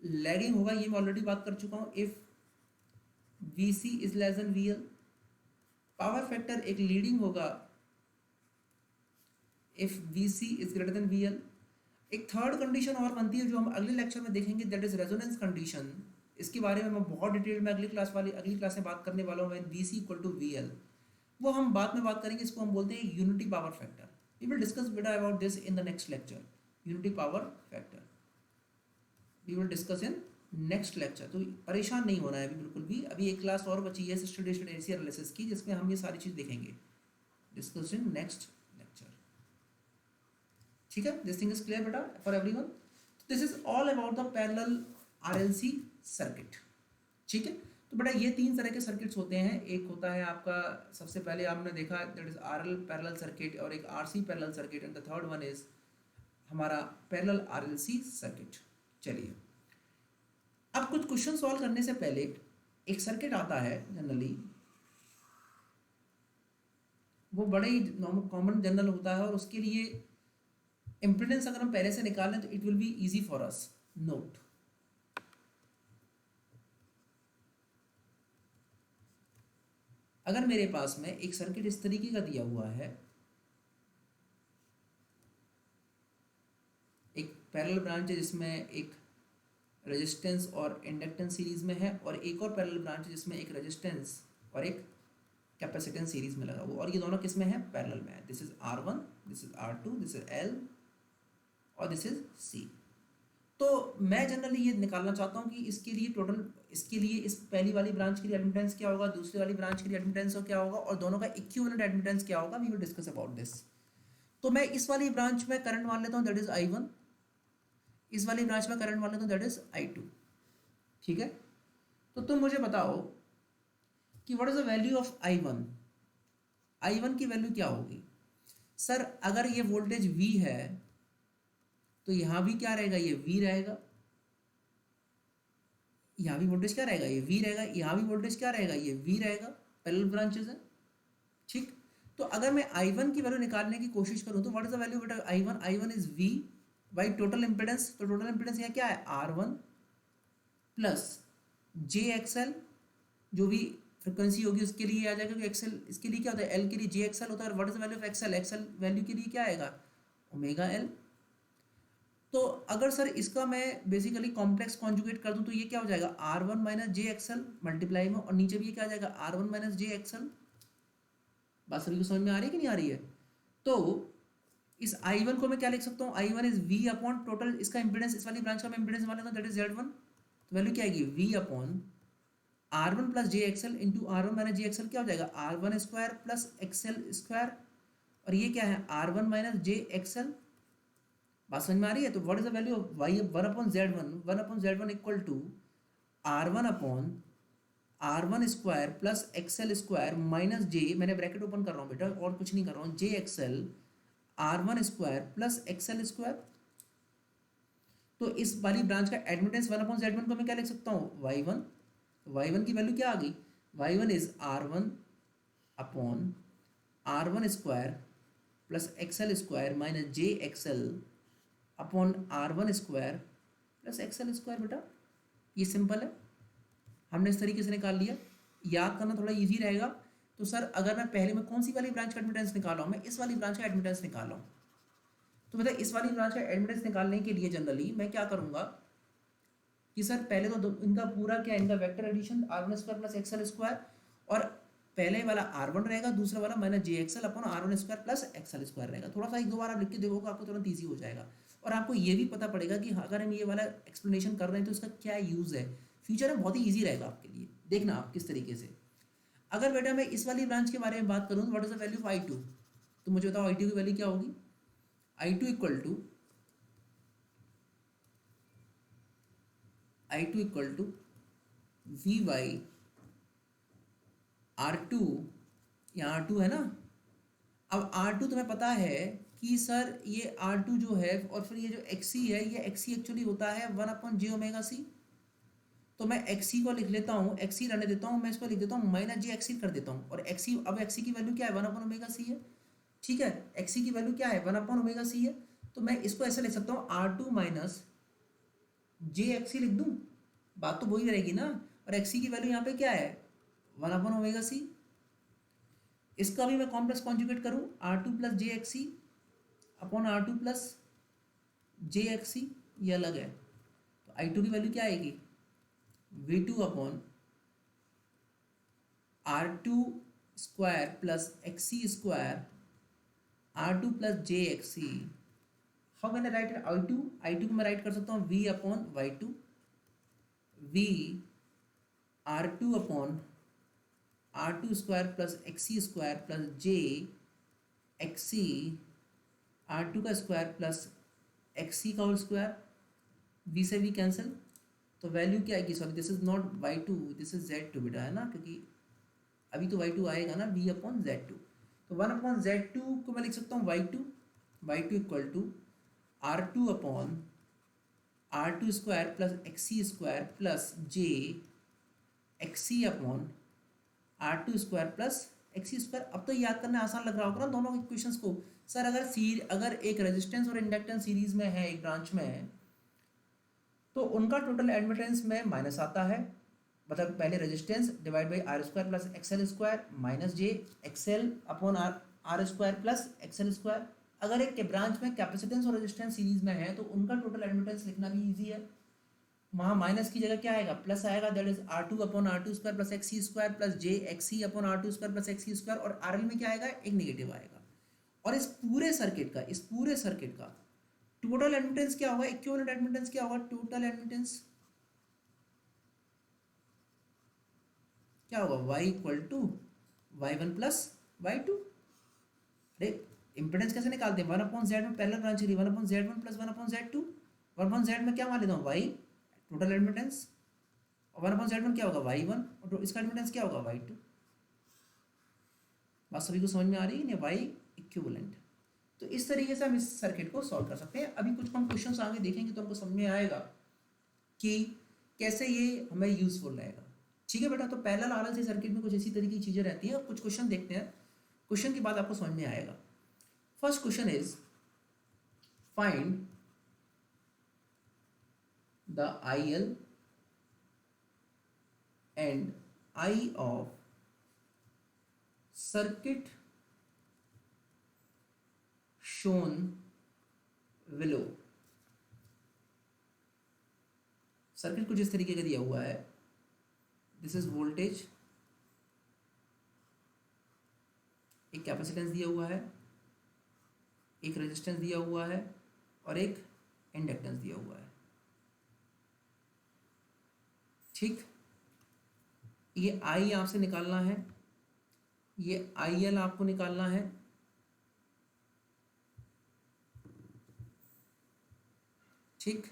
लैगिंग होगा, ये मैं ऑलरेडी बात कर चुका हूँ, if V C is less than V L. Power factor एक लीडिंग होगा if V C is greater than V L. एक थर्ड कंडीशन और बनती है जो हम अगले लेक्चर में देखेंगे, दैट इज रेजोनेंस कंडीशन। इसके बारे में मैं बहुत डिटेल में अगली क्लास में बात करने वाला हूँ, when V C equal to V L. वो हम बाद में बात करेंगे, इसको हम बोलते हैं unity power factor. We will discuss बेटा about this in the next lecture, unity power factor we will discuss in next lecture. तो परेशान नहीं होना है अभी बिल्कुल भी, अभी एक क्लास और बची है स्टेडी एसी एनालिसिस की, जिसमें हम ये सारी चीज़ देखेंगे, डिस्कस इन नेक्स्ट लेक्चर। ठीक है, दिस थिंग इज क्लियर बेटा for everyone. This is all about the parallel RLC circuit. ठीक है, तो बेटा ये तीन तरह के सर्किट्स होते हैं। एक होता है आपका, सबसे पहले आपने देखा that is RL parallel circuit, और एक RC parallel circuit, and the third one is हमारा पैरेलल आरएलसी सर्किट। चलिए, अब कुछ क्वेश्चन सॉल्व करने से पहले एक सर्किट आता है जनरली, वो बड़े ही कॉमन जनरल होता है, और उसके लिए इम्पिडेंस अगर हम पहले से निकाल लें तो it will be easy for us. Note, अगर मेरे पास में एक सर्किट इस तरीके का दिया हुआ है, एक पैरेलल ब्रांच है जिसमें एक रेजिस्टेंस और इंडक्टेंस सीरीज में है, और एक और पैरेलल ब्रांच है जिसमें एक रेजिस्टेंस और एक कैपेसिटेंस सीरीज में लगा हुआ, और ये दोनों किस में है, पैरेलल में है। This is R1, this is R2, this is L और दिस इज C। तो मैं जनरली ये निकालना चाहता हूँ कि इसके लिए टोटल, इसके लिए इस पहली वाली ब्रांच के लिए एडमिटेंस क्या होगा, दूसरी वाली ब्रांच के लिए एडमिटेंस क्या होगा, और दोनों का इक्विवेलेंट एडमिटेंस क्या होगा। We will discuss about this. तो मैं इस वाली ब्रांच में करंट मान लेता हूँ दैट इज I1, इस वाली ब्रांच में करंट मान लेता हूँ दैट इज I2। ठीक है, तो तुम मुझे बताओ कि what is the value of I1। I1 की वैल्यू क्या होगी। सर अगर ये वोल्टेज V है तो यहाँ भी क्या रहेगा, ये V रहेगा, यहाँ भी वोल्टेज क्या रहेगा, ये V रहेगा, यहाँ भी वोल्टेज क्या रहेगा, ये V रहेगा, पैरेलल ब्रांचेस हैं। ठीक, तो अगर मैं I1 की वैल्यू निकालने की कोशिश करूँ तो व्हाट इज द वैल्यू बेटा I1। I1 is V by total impedance. तो टोटल इम्पिडेंस यहाँ क्या है, R1 प्लस JXL, जो भी फ्रिक्वेंसी होगी उसके लिए आ जाएगा, क्योंकि एक्सएल इसके लिए क्या होता है, L के लिए JXL होता है, और what is the value of XL, XL value के लिए क्या आएगा, ओमेगा L। तो अगर सर इसका मैं बेसिकली कॉम्प्लेक्स कॉन्जुगेट कर दूं तो ये क्या हो जाएगा, R1 माइनस JXL मल्टीप्लाई में, और नीचे भी ये क्या आ जाएगा, R1 माइनस JXL। बात सभी को समझ में आ रही है कि नहीं आ रही है। तो इस I1 को मैं क्या लिख सकता हूँ, I1 is V upon total, इसका इंपीडेंस, इस वाली ब्रांच का मैं इंपीडेंस मान लेता हूँ दैट इज Z1। तो वैल्यू क्या आएगी, V upon R1 plus JXL into R1 minus JXL, क्या हो जाएगा, R1 square plus XL square, और ये क्या है, R1 माइनस JXL। बात समझ में आ रही है। तो what is the value of Y, 1/Z1, 1/Z1 equal to R1 upon R1 square plus XL square minus J, मैंने ब्रैकेट ओपन कर रहा हूँ बेटा और कुछ नहीं कर रहा हूँ, JXL R1 square plus XL square. तो इस वाली ब्रांच का एडमिटेंस 1/Z1 को मैं क्या लिख सकता हूँ, Y1। Y1 की वैल्यू क्या आ गई, Y1 is R1 upon R1 square plus XL square minus JXL upon R1 square plus XL square. बेटा ये सिंपल है, हमने इस तरीके से निकाल लिया, याद करना थोड़ा इजी रहेगा। तो सर अगर मैं पहले में कौन सी वाली ब्रांच का एडमिटेंस निकाल रहा हूँ, मैं इस वाली ब्रांच का एडमिटेंस निकाल रहा हूँ। तो बेटा इस वाली ब्रांच का एडमिटेंस निकालने के लिए जनरली मैं क्या करूँगा कि सर पहले तो इनका पूरा क्या, इनका vector addition R1 square plus XL square, और पहले वाला R1 रहेगा, दूसरा वाला minus J XL upon R1 square plus XL square रहेगा। थोड़ा सा एक दो बार आप लिख के देखोगे आपको तुरंत ईजी हो जाएगा, और आपको ये भी पता पड़ेगा कि अगर हम ये वाला एक्सप्लेनेशन कर रहे हैं तो इसका क्या यूज़ है, फ्यूचर में बहुत ही ईजी रहेगा आपके लिए। देखना आप किस तरीके से। अगर बेटा मैं इस वाली ब्रांच के बारे में बात करूँ, what is the value of I2, तो मुझे बताओ I2 की वैल्यू क्या होगी। I2 equal to we Y R2, यहाँ R2 है ना। अब R2 तुम्हें पता है कि सर ये R2 जो है और फिर ये जो XC है, ये XC एक्चुअली होता है 1/j⍵c। तो मैं XC को लिख लेता हूँ, XC रहने देता हूँ, मैं इसको लिख देता हूँ माइनस जे XC कर देता हूँ। और XC, अब XC की वैल्यू क्या है, 1/ω_c है। ठीक है, XC की वैल्यू क्या है, 1/ω_c है। तो मैं इसको ऐसे लिख सकता हूँ R2 माइनस जे XC लिख दूँ, बात तो वही रहेगी ना। और XC की वैल्यू यहाँ पे क्या है, 1/ω_c। इसका भी मैं कॉम्प्लेक्स कॉन्जुगेट करूँ, R2 प्लस जे XC अपॉन R2 प्लस जे XC, ये अलग है। तो I2 की वैल्यू क्या आएगी, V2 upon R2 square plus XC square R2 plus J XC। How can I write I2 को मैं राइट कर सकता हूँ V upon Y2, V R2 upon R2 square plus XC square plus जे XC R2 का square plus XC का whole square, V से V cancel. तो value क्या आएगी, sorry this is not Y2, this is Z2 बेटा, है ना, क्योंकि अभी तो Y2 आएगा ना, V अपॉन Z2। तो 1/Z2 को मैं लिख सकता हूँ Y2 equal to R2 upon R2 square plus XC square plus J XC upon R2 square plus XC square. अब तो याद करना आसान लग रहा होगा ना दोनों इक्वेशंस को। सर अगर एक रेजिस्टेंस और इंडक्टेंस सीरीज में है, एक ब्रांच में है, तो उनका टोटल एडमिटेंस में माइनस आता है, मतलब पहले resistance divide by R square plus XL square minus J XL upon R square plus XL square. अगर एक ब्रांच में कैपेसिटेंस और रेजिस्टेंस सीरीज में है तो उनका टोटल एडमिटेंस लिखना भी ईजी है। वहाँ माइनस की जगह क्या आएगा, प्लस आएगा, that is R2 upon R2 square plus XC square plus J XC upon R2 square plus XC square. और RL में क्या आएगा, एक नेगेटिव आएगा। और इस पूरे सर्किट का टोटल एडमिटेंस क्या होगा, इक्विवेलेंट एडमिटेंस क्या होगा, टोटल एडमिटेंस क्या होगा, Y equal to Y1 plus Y2। अरे इम्पिडेंस कैसे निकालते हैं, 1/Z में पहला ब्रांच ली, 1/Z1 प्लस 1/Z2। 1/Z में क्या मान लेता हूँ, Y टोटल एडमिटेंस, और 1/Z1 क्या होगा, Y1, और इसका एडमिटेंस क्या होगा, Y2। बात सभी को समझ में आ रही है ना, Y इक्विवेलेंट। तो इस तरीके से हम इस सर्किट को सॉल्व कर सकते हैं। अभी कुछ हम क्वेश्चंस आगे देखेंगे तो हमको समझ में आएगा कि कैसे ये हमें यूजफुल रहेगा। ठीक है बेटा, तो पैरेलल RLC सर्किट में कुछ इसी तरीके की चीज़ें रहती हैं। कुछ क्वेश्चन देखते हैं, क्वेश्चन के बाद आपको समझ में आएगा। First question is find the IL and I of circuit shown below। Circuit कुछ इस तरीके का दिया हुआ है, दिस इज वोल्टेज, एक कैपेसिटेंस दिया हुआ है, एक रेजिस्टेंस दिया हुआ है और एक इंडक्टेंस दिया हुआ है। ठीक, ये I आपसे निकालना है, ये IL आपको निकालना है। ठीक,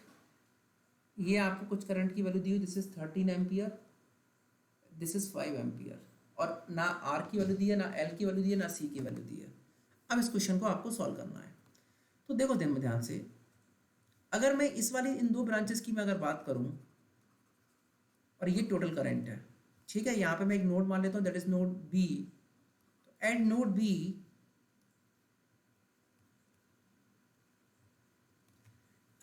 ये आपको कुछ करंट की वैल्यू दी हुई, this is 13 ampere, this is 5 ampere, और ना R की वैल्यू दी है, ना L की वैल्यू दी है, ना C की वैल्यू दी है। अब इस क्वेश्चन को आपको सॉल्व करना है। तो देखो ध्यान से, अगर मैं इस वाली इन दो ब्रांचेस की मैं अगर बात करूं और ये टोटल करंट है, ठीक है, यहाँ पे मैं एक नोड मान लेता हूँ, दैट इज नोड B। तो एट नोड B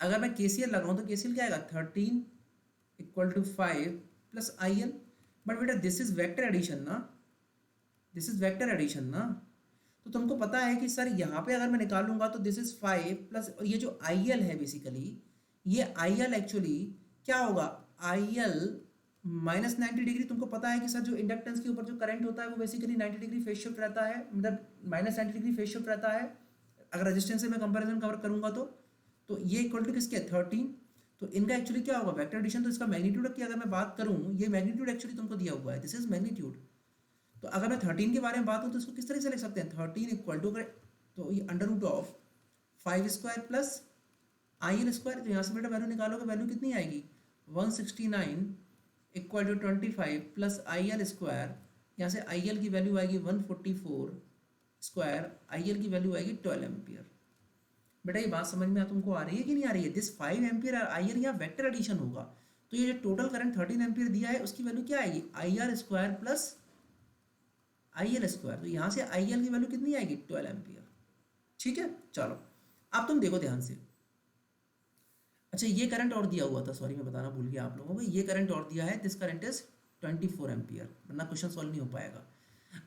अगर मैं KCL लगाऊं तो KCL क्या आएगा, 13 equal to 5 plus IL। But बेटा दिस इज वेक्टर एडिशन ना, दिस इज वेक्टर एडिशन ना। तो तुमको पता है कि सर यहाँ पे अगर मैं निकालूंगा तो दिस इज 5 प्लस, और ये जो IL है बेसिकली, ये IL एक्चुअली क्या होगा, IL -90 डिग्री तुमको पता है कि सर जो इंडक्टेंस के ऊपर जो करंट होता है वो बेसिकली 90 डिग्री फेज शिफ्ट रहता है, मतलब -90 डिग्री फेज शिफ्ट रहता है अगर रेजिस्टेंस से मैं कंपैरिजन कवर करूंगा तो ये इक्वल टू किसके है 13। तो इनका एक्चुअली क्या होगा वेक्टर एडिशन, तो इसका मैग्नीट्यूड की अगर मैं बात करूँ, ये मैग्नीट्यूड एक्चुअली तुमको दिया हुआ है, दिस इज मैग्नीट्यूड। तो अगर मैं 13 के बारे में बात करूँ तो इसको किस तरह से लिख सकते हैं 13 इक्वल टू, तो ये under root of 5 square plus I L square. तो यहाँ से बेटा वैल्यू निकालोगे, वैल्यू कितनी आएगी 169 equal to 25 plus I L square. यहाँ से आई एल की वैल्यू आएगी 144 स्क्वायर, आई एल की वैल्यू आएगी 12 एम्पियर। बेटा ये बात समझ में तुमको आ रही है कि नहीं आ रही है? दिस 5 एम्पियर आई एल यहाँ वेक्टर एडिशन होगा, तो ये जो टोटल करंट 13 एम्पियर दिया है उसकी वैल्यू क्या आएगी आई R square plus I L square. तो यहाँ से आई एल की वैल्यू कितनी आएगी 12 एम्पियर। ठीक है, चलो अब तुम देखो ध्यान से। अच्छा ये करंट और दिया हुआ था, सॉरी मैं बताना भूल गया आप लोगों को, ये करंट और दिया है, दिस करंट इज 24 एम्पियर, वरना क्वेश्चन सॉल्व नहीं हो पाएगा।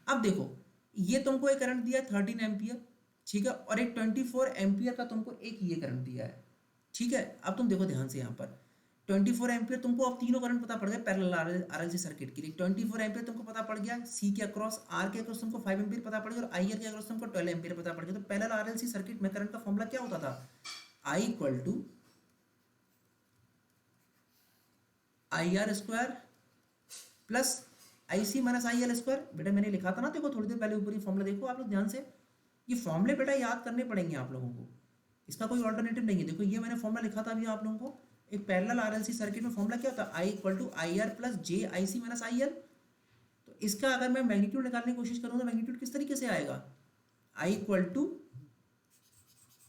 अब देखो ये तुमको एक करंट दिया है 13 एम्पियर, ठीक है, और एक 24 एम्पियर का तुमको एक ये करंट दिया है, ठीक है। अब तुम देखो ध्यान से यहाँ पर 24 एम्पियर तुमको अब तीनों करंट पता पड़ गए पैरेलल आरएलसी सर्किट के लिए। 24 एम्पियर तुमको पता पड़ गया, सी के अक्रॉस, आर के अक्रॉस तुमको 5 एम्पियर पता पड़ गया, और आई आर के अक्रॉस तुमको 12 एम्पियर पता पड़ गया। तो पैरेलल आरएलसी सर्किट में करंट का फॉर्मूला क्या होता था, I equal to I R square plus I C minus I L square. बेटा मैंने लिखा था ना, देखो थोड़ी देर पहले ऊपर ये फॉर्मूला देखो आप लोग ध्यान से, ये फॉर्मूले बेटा याद करने पड़ेंगे आप लोगों को, इसका कोई ऑल्टरनेटिव नहीं है। देखो ये मैंने फॉर्मूला लिखा था अभी आप लोगों को, एक पैरेलल आरएलसी सर्किट में फॉर्मूला क्या होता है I equal to I R plus J I C minus I L. तो इसका अगर मैं मैग्नीट्यूड निकालने की कोशिश करूँ तो मैग्नीट्यूड किस तरीके से आएगा, I equal to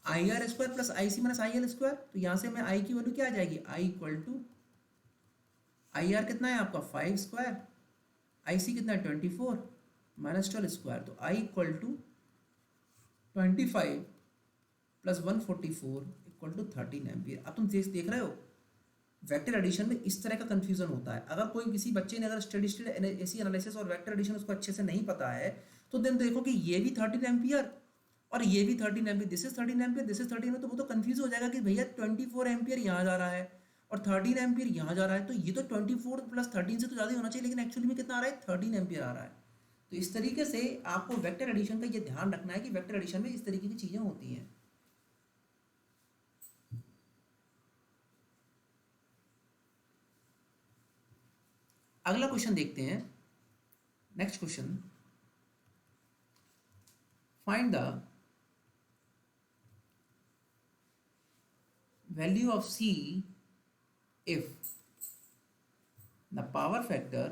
I R square plus I C minus I L square. तो यहाँ से मैं आई की वैल्यू क्या आ जाएगी, आई इक्वल टू आई आर कितना है आपका 5 स्क्वायर, आई सी कितना है 24 माइनस 12 स्क्वायर। तो I equal to 25 plus 144 equal to 13 ampere. अब तुम देख रहे हो वेक्टर एडिशन में इस तरह का कंफ्यूजन होता है। अगर कोई किसी बच्चे ने अगर स्टेडी स्टेट एसी एनालिसिस और वेक्टर एडिशन उसको अच्छे से नहीं पता है तो देन देखो कि ये भी 13 एम्पियर और ये भी 13 ampere, this is 13 ampere, this is 13 ampere, तो वो तो कंफ्यूज हो जाएगा कि भैया 24 एम्पियर यहाँ जा रहा है और 13 एम्पियर यहाँ जा रहा है, तो ये तो 24 प्लस 13 से तो ज़्यादा होना चाहिए, लेकिन एक्चुअली में कितना आ रहा है 13 एम्पियर आ रहा है। तो इस तरीके से आपको वेक्टर एडिशन का ये ध्यान रखना है कि वेक्टर एडिशन में इस तरीके की चीज़ें होती हैं। अगला क्वेश्चन देखते हैं, next question, find the value of C if the power factor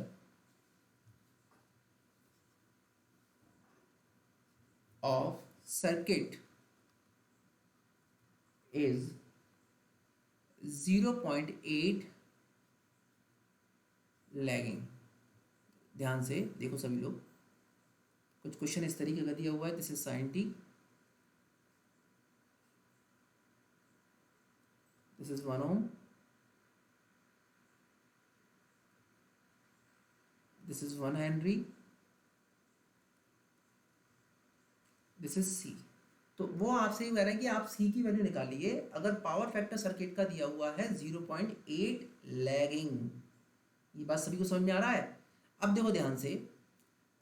of circuit is 0.8 lagging. ध्यान से देखो सभी लोग, कुछ क्वेश्चन इस तरीके का दिया हुआ है, this is sine t, this is 1 ohm, this is 1 henry, this is C. तो वो आपसे ही कह रहे हैं कि आप सी की वैल्यू निकालिए अगर पावर फैक्टर सर्किट का दिया हुआ है 0.8 लैगिंग। ये बात सभी को समझ में आ रहा है? अब देखो ध्यान से,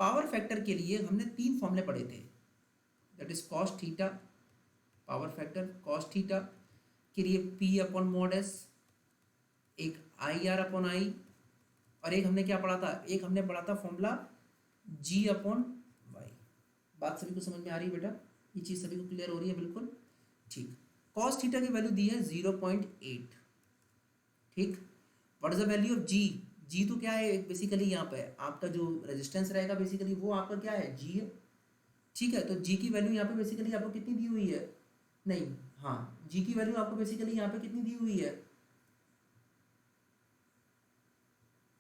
पावर फैक्टर के लिए हमने 3 फॉर्मूले पढ़े थे, that is cos theta, power factor cos theta के लिए P अपॉन मॉड एस, एक आई आर अपॉन आई, और एक हमने क्या पढ़ा था, एक हमने पढ़ा था फॉर्मूला G अपॉन वाई। बात सभी को समझ में आ रही है बेटा? ये चीज़ सभी को क्लियर हो रही है? बिल्कुल ठीक। कॉस थीटा की वैल्यू दी है 0.8, ठीक। What is the value of G? G तो क्या है बेसिकली, यहाँ पे आपका जो रेजिस्टेंस रहेगा बेसिकली वो आपका क्या है, जी है, ठीक है। तो जी की वैल्यू यहाँ पे बेसिकली आपको कितनी दी हुई है, नहीं हाँ, जी की वैल्यू आपको बेसिकली यहाँ पे कितनी दी हुई है,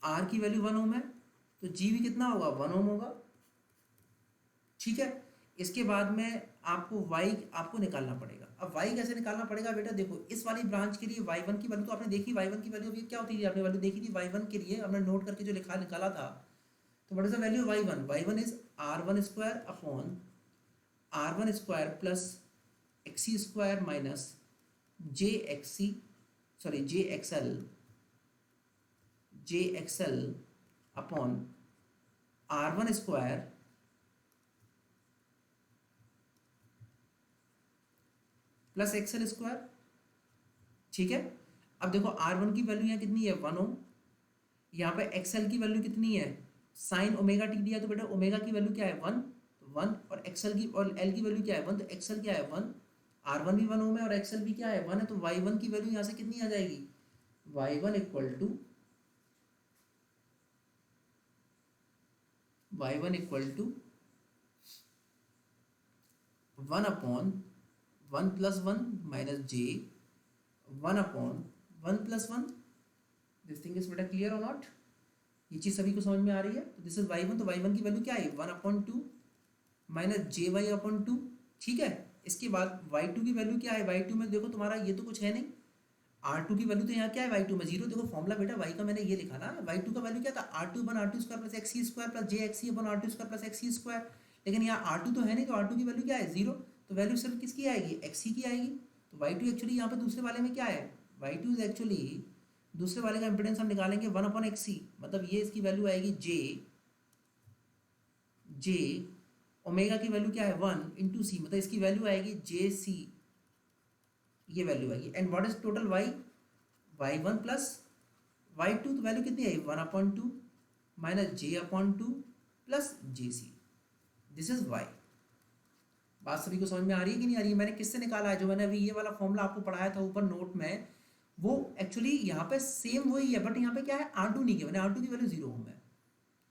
आर की वैल्यू 1 ओम है, तो जी भी कितना होगा 1 ओम होगा, ठीक है। इसके बाद में आपको वाई आपको निकालना पड़ेगा। अब वाई कैसे निकालना पड़ेगा बेटा, देखो इस वाली ब्रांच के लिए y1 की वैल्यू तो आपने देखी, y1 की वैल्यू अभी क्या होती है आपने वैल्यू देखी थी, y1 के लिए हमने नोट करके जो लिखा निकाला था। तो what is the value y1? y1 is r1 square upon r1 square plus XC square minus j XC, sorry j XL j XL upon R1 square plus XL square. ठीक है, अब देखो R1 की वैल्यू यहाँ कितनी है 1 ओम, यहाँ पे एक्सएल की वैल्यू कितनी है साइन ओमेगा टी दिया, तो बेटा ओमेगा की वैल्यू क्या है 1, तो 1, और एक्सएल की और एल की वैल्यू क्या है 1, तो एक्सएल क्या है 1, R1 भी 1 ओम है और एक्सएल भी क्या है 1 है, तो y1 की वैल्यू यहाँ से कितनी आ जाएगी y1 equal to 1 upon 1 plus 1 minus j 1 upon 1 plus 1। This thing is बेटा क्लियर और नॉट, ये चीज़ सभी को समझ में आ रही है। तो दिस इज y1, तो y1 की वैल्यू क्या है 1 अपॉन 2 माइनस जे वाई अपॉन 2। ठीक है, इसके बाद y2 की वैल्यू क्या है, y2 में देखो तुम्हारा ये तो कुछ है नहीं, R2 की वैल्यू तो यहाँ क्या है y2 में 0, देखो फॉर्मूला बेटा y का मैंने ये लिखा ना, y2 का वैल्यू क्या था R2 upon R2 square plus XC square plus J XC upon R2 square plus XC square, लेकिन यहाँ R2 तो है नहीं, तो R2 की वैल्यू क्या है 0, तो वैल्यू सिर्फ किसकी आएगी एक्सी की आएगी। तो y2 एक्चुअली यहाँ पे दूसरे वाले में क्या है, y2 इज एक्चुअली दूसरे वाले का इंपेडेंस हम निकालेंगे 1 अपॉन एक्सी, मतलब ये इसकी वैल्यू आएगी जे ओमेगा की वैल्यू क्या है 1 इंटू सी, मतलब इसकी वैल्यू आएगी जे सी, ये वैल्यू आएगी। And what is total y1 plus y2, तो वैल्यू कितनी आई 1 upon 2 minus j upon 2 plus j C, this is y। बात सभी को समझ में आ रही है कि नहीं आ रही है, मैंने किससे निकाला है, जो मैंने अभी ये वाला फॉर्मूला आपको पढ़ाया था ऊपर नोट में, वो एक्चुअली यहाँ पे सेम वही है, बट यहाँ पे क्या है R2 नहीं किया मैंने, R2 की वैल्यू 0 ओम है।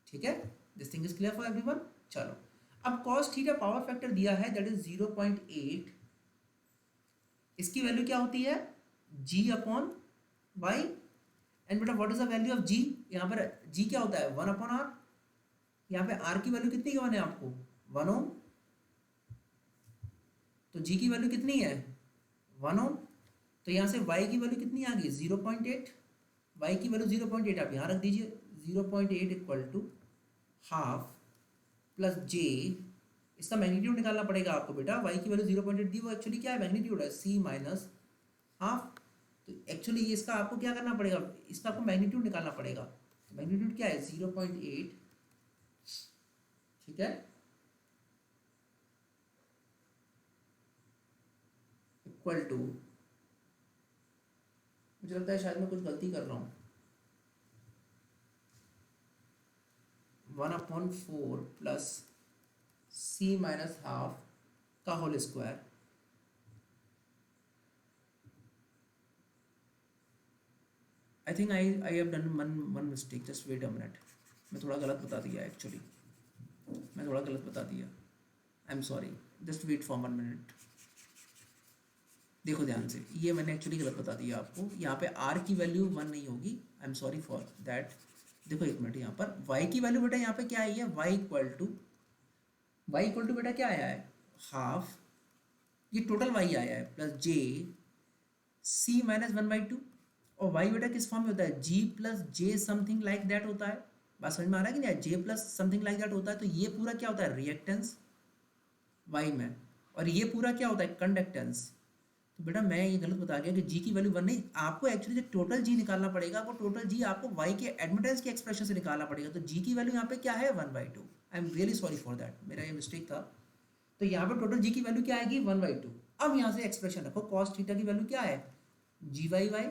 ठीक है, this thing is clear for everyone. चलो, अब कॉस थीटा पावर फैक्टर दिया है दैट इज 0.8, इसकी वैल्यू क्या होती है g अपॉन y, एंड बेटा what is the value of g, यहाँ पर g क्या होता है 1 अपॉन r, यहाँ पे r की वैल्यू कितनी गिवन है आपको 1 ओम, तो g की वैल्यू कितनी है 1 ओम, तो यहाँ से y की वैल्यू कितनी आ गई 0.8, y की वैल्यू 0.8 आप यहाँ रख दीजिए, 0.8 equal to half plus j, इसका मैग्नीट्यूड निकालना पड़ेगा आपको बेटा, y की वैल्यू 0.8 दी, वो एक्चुअली क्या है मैग्नीट्यूड है c माइनस हाफ, तो एक्चुअली ये इसका आपको क्या करना पड़ेगा, इसका आपको मैग्नीट्यूड निकालना पड़ेगा, तो मैग्नीट्यूड क्या है 0.8। ठीक है, इक्वल टू, मुझे लगता है शायद मैं कुछ गलती कर रहा हूँ, 1/4 प्लस c माइनस हाफ का whole square, I think I have done one mistake, just wait a minute, मैं थोड़ा गलत बता दिया एक्चुअली, मैं थोड़ा गलत बता दिया, I am sorry, just wait for 1 minute. देखो ध्यान से, ये मैंने एक्चुअली गलत बता दिया आपको, यहाँ पे r की वैल्यू 1 नहीं होगी, आई एम सॉरी फॉर दैट। देखो एक मिनट, यहाँ पर y की वैल्यू बेटा यहाँ पे क्या आई है y इक्वल टू बेटा क्या आया है हाफ, ये टोटल y आया है प्लस j c माइनस 1/2, और y बेटा किस फॉर्म में होता है g plus J something like that होता है, बात समझ में आ रहा है कि नहीं, j plus something like that होता है, तो ये पूरा क्या होता है रिएक्टेंस y में, और ये पूरा क्या होता है कंडक्टेंस। तो बेटा मैं ये गलत बता गया कि g की वैल्यू 1 नहीं, आपको एक्चुअली जो टोटल g निकालना पड़ेगा, वो टोटल g आपको y के एडमिटेंस के एक्सप्रेशन से निकालना पड़ेगा, तो g की वैल्यू यहाँ पे क्या है 1/2, I am really sorry for that, मेरा ये मिस्टेक था। तो यहाँ पे टोटल g की वैल्यू क्या आएगी 1/2। अब यहाँ से एक्सप्रेशन रखो, कॉस थीटा की वैल्यू क्या है G Y Y,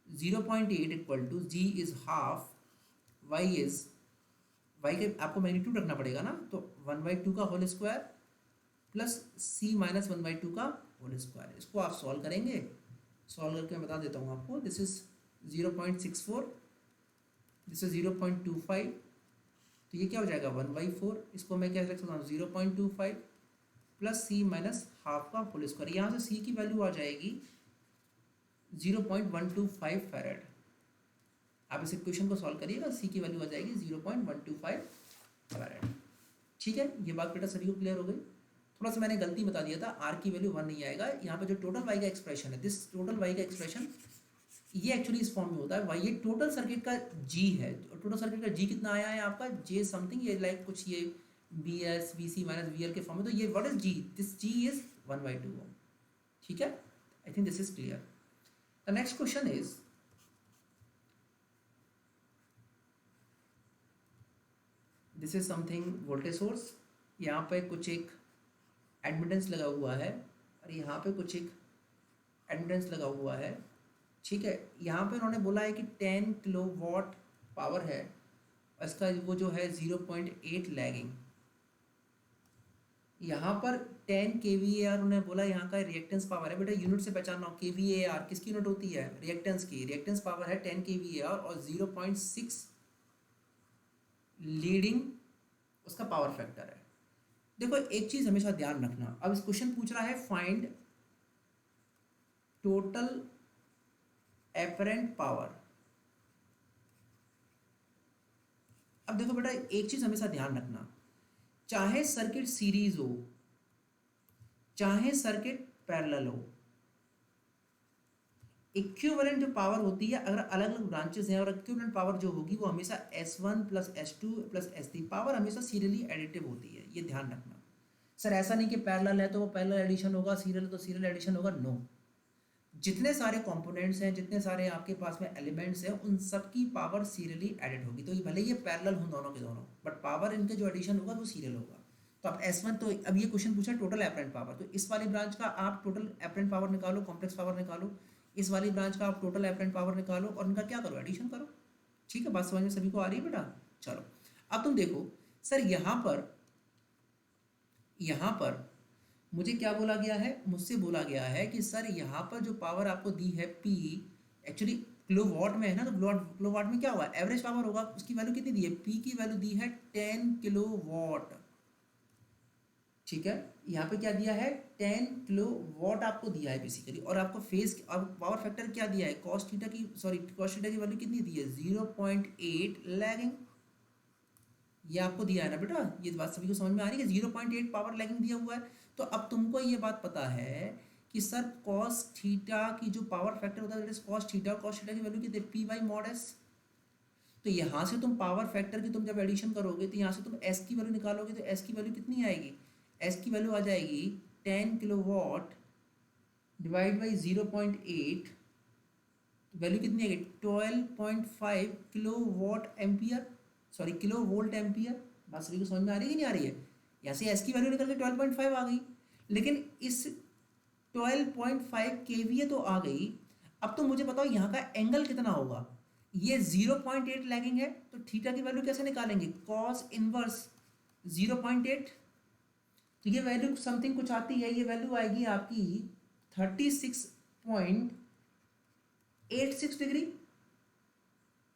0.8 equal to G is half, y is y के आपको मैग्नीट्यूड रखना पड़ेगा ना, तो 1/2 का whole square plus c minus 1/2 का होल स्क्वायर, इसको आप सॉल्व करेंगे, सॉल्व करके मैं बता देता हूँ आपको, दिस इज 0.64, दिस इज 0.25, तो ये क्या हो जाएगा 1/4, इसको मैं क्या रख सकता हूँ 0.25 प्लस c माइनस हाफ का होल स्क्वायर, यहाँ से c की वैल्यू आ जाएगी 0.125 फैरेड। आप इस इक्वेशन को सॉल्व करिएगा, c की वैल्यू आ जाएगी 0.125 फैरेड। ठीक है, ये बात बेटा सभी को क्लियर हो गई। थोड़ा सा मैंने गलती बता दिया था, r की वैल्यू 1 नहीं आएगा, यहाँ पे जो टोटल y का एक्सप्रेशन है, दिस टोटल y का एक्सप्रेशन ये एक्चुअली इस फॉर्म में होता है, y ये टोटल सर्किट का g है, टोटल सर्किट का g कितना आया है आपका j समथिंग, ये लाइक कुछ ये bs vc माइनस vl के फॉर्म में, तो ये what is g, this g is 1/2 ओम। ठीक है, I think this is clear. The next question is this is something voltage source, यहाँ पे कुछ एक एडमिटेंस लगा हुआ है और यहाँ पे कुछ एक एडमिटेंस लगा हुआ है, ठीक है। यहाँ पे उन्होंने बोला है कि 10 किलोवाट पावर है, इसका वो जो है 0.8 लैगिंग। यहाँ पर 10 kVAR उन्होंने बोला यहाँ का रिएक्टेंस पावर है। बेटा यूनिट से पहचानना, kVAR किसकी यूनिट होती है? रिएक्टेंस की। रिएक्टेंस पावर है 10 kVAR और 0.6 लीडिंग उसका पावर फैक्टर है। देखो एक चीज हमेशा ध्यान रखना, अब इस क्वेश्चन पूछ रहा है फाइंड टोटल एपरेंट पावर। अब देखो बेटा एक चीज हमेशा ध्यान रखना, चाहे सर्किट सीरीज हो चाहे सर्किट पैरेलल हो, इक्विवेलेंट जो पावर होती है अगर अलग अलग ब्रांचेस हैं और इक्विवेलेंट पावर जो होगी वो हमेशा S1 plus S2 plus S3 power हमेशा सीरियली एडिटिव होती है, ये ध्यान रखना। सर ऐसा नहीं कि पैरेलल है तो वो पैरेलल एडिशन होगा, सीरियल तो सीरियल एडिशन होगा, नो। जितने सारे कंपोनेंट्स हैं, जितने सारे आपके पास में एलिमेंट्स हैं, उन सब की पावर सीरियली एडिट होगी। तो ये भले ये पैरेलल हो दोनों के दोनों, बट पावर इनके जो एडिशन होगा वो सीरियल होगा। तो अब S1, तो अब ये क्वेश्चन पूछा टोटल एपरेंट पावर, तो इस वाली ब्रांच का आप टोटल एपरेंट पावर निकालो, कॉम्प्लेक्स पावर निकालो, इस वाली ब्रांच का आप टोटल एपरेंट पावर निकालो और इनका क्या करो? एडिशन करो। ठीक है, बात समझ में सभी को आ रही है बेटा? चलो अब तुम देखो सर यहाँ पर मुझे क्या बोला गया है? मुझसे बोला गया है कि सर यहाँ पर जो पावर आपको दी है P, एक्चुअली किलोवाट में है ना, तो किलोवाट में क्या हुआ? एवरेज पावर होगा, उसकी वैल्यू कितनी दी है? P की वैल्यू दी है 10 किलोवाट, ठीक है। यहाँ पे क्या दिया है? 10 किलोवाट आपको दिया है बेसिकली, और आपको फेज अब पावर फैक्टर क्या दिया है? कॉस थीटा की वैल्यू कितनी दी है? 0.8 लैगिंग, ये आपको दिया है ना बेटा? ये बात सभी को समझ में आ रही है? 0.8 पावर लैगिंग दिया हुआ है। तो अब तुमको ये बात पता है कि सर कॉस थीटा की जो पावर फैक्टर होता है कॉस थीटा, कॉस थीटा की वैल्यू कितनी? P by mod S। तो यहाँ से तुम पावर फैक्टर की तुम जब एडिशन करोगे तो यहाँ से तुम S की वैल्यू निकालोगे, तो S की वैल्यू कितनी आएगी? S की वैल्यू आ जाएगी 10 किलोवाट डिवाइड बाई 0.8, वैल्यू कितनी आएगी? 12.5 kilowatt ampere, sorry kilo volt ampere. बात सभी को समझ में आ रही है कि नहीं आ रही है? यहाँ से एस की वैल्यू निकल के 12.5 आ गई, लेकिन इस 12.5 केवीए तो आ गई। अब तो मुझे बताओ यहाँ का एंगल कितना होगा? ये 0.8 लैगिंग है, तो थीटा की वैल्यू कैसे निकालेंगे? कॉस इनवर्स 0.8, तो ये वैल्यू समथिंग कुछ आती है, ये वैल्यू आएगी आपकी 36.86 डिग्री।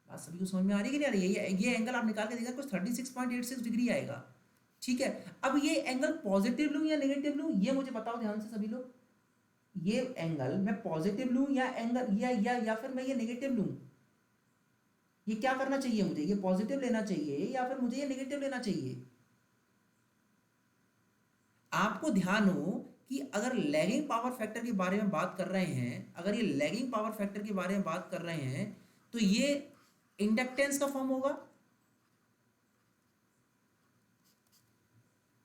बात सभी को समझ में आ रही है कि नहीं आ रही है? ये एंगल आप निकाल के देखा कुछ 36.86 डिग्री आएगा, ठीक है। अब ये एंगल पॉजिटिव लूं या नेगेटिव लूं, ये मुझे बताओ ध्यान से सभी लोग। ये एंगल मैं पॉजिटिव लूं या एंगल या फिर मैं ये नेगेटिव लूं? ये क्या करना चाहिए मुझे? ये पॉजिटिव लेना चाहिए या फिर मुझे ये नेगेटिव लेना चाहिए? आपको ध्यान हो कि अगर लैगिंग पावर फैक्टर के बारे में बात कर रहे हैं, अगर ये लैगिंग पावर फैक्टर के बारे में बात कर रहे हैं, तो ये इंडक्टेंस का फॉर्म होगा,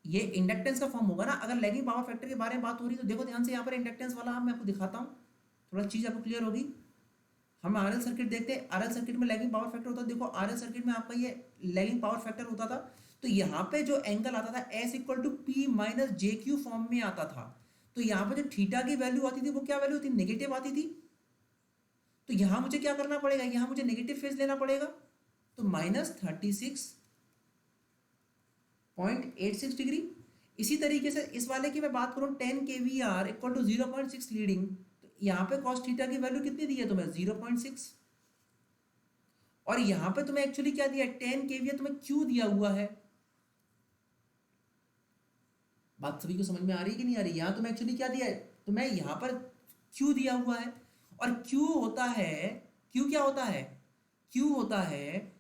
ये इंडक्टेंस का फॉर्म होगा ना। अगर लैगिंग पावर फैक्टर के बारे में बात हो रही है तो देखो ध्यान से, यहाँ पर इंडक्टेंस वाला मैं आपको दिखाता हूँ, थोड़ा चीज आपको क्लियर होगी। हम आरएल सर्किट देखते हैं, आरएल सर्किट में लैगिंग पावर फैक्टर होता है। देखो आरएल सर्किट में आपका ये लैगिंग पावर फैक्टर होता था, तो यहाँ पे जो एंगल आता था S equal to P minus JQ form में आता था। तो यहाँ पे जो थीटा की वैल्यू आती थी वो क्या वैल्यू थी? नेगेटिव आती थी। तो यहाँ मुझे क्या करना पड़ेगा? यहाँ मुझे नेगेटिव फेज लेना पड़ेगा, तो माइनस 36.86 डिग्री। इसी तरीके से इस वाले की मैं बात करूँ 10 kVAR इक्वल टू 0.6 लीडिंग, तो यहाँ पे कॉस थीटा की वैल्यू कितनी दी है तुम्हें? 0.6। और यहाँ पे तुम्हें एक्चुअली क्या दिया है? 10 kVAR तुम्हें क्यू दिया हुआ है। बात सभी को समझ में आ रही है कि नहीं आ रही? यहाँ तुम्हें एक्चुअली क्या दिया है? तुम्हें यहाँ पर क्यू दिया हुआ है, और क्यू होता है, क्यू क्या होता है? क्यू होता है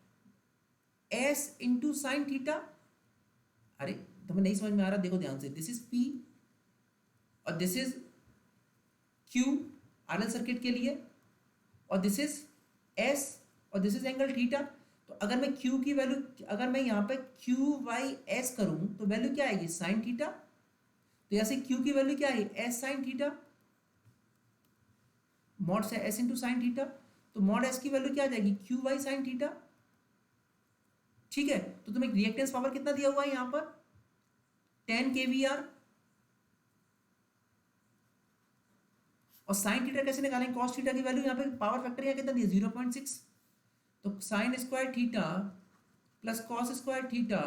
S इंटू साइन थीटा। अरे तुम्हें नहीं समझ में आ रहा? देखो ध्यान से, दिस इज P और this is Q RL circuit के लिए, और दिस इज S और दिस इज एंगल थीटा। तो अगर मैं Q की वैल्यू, अगर मैं यहाँ पे Q बाई S करूं तो वैल्यू क्या आएगी? Sine theta. तो यहाँ से Q की वैल्यू क्या आएगी? S साइन थीटा, मॉड से S इंटू साइन थीटा। तो मॉड S की वैल्यू क्या आ जाएगी? Q बाई साइन थीटा, ठीक है, तो तुम्हें रिएक्टेंस पावर कितना दिया हुआ है यहाँ पर 10 kVAR, और साइन थीटा कैसे निकालेंगे, कॉस थीटा की वैल्यू यहाँ पे पावर फैक्टर यहाँ कितना दिया 0.6, तो sine square theta plus cos square theta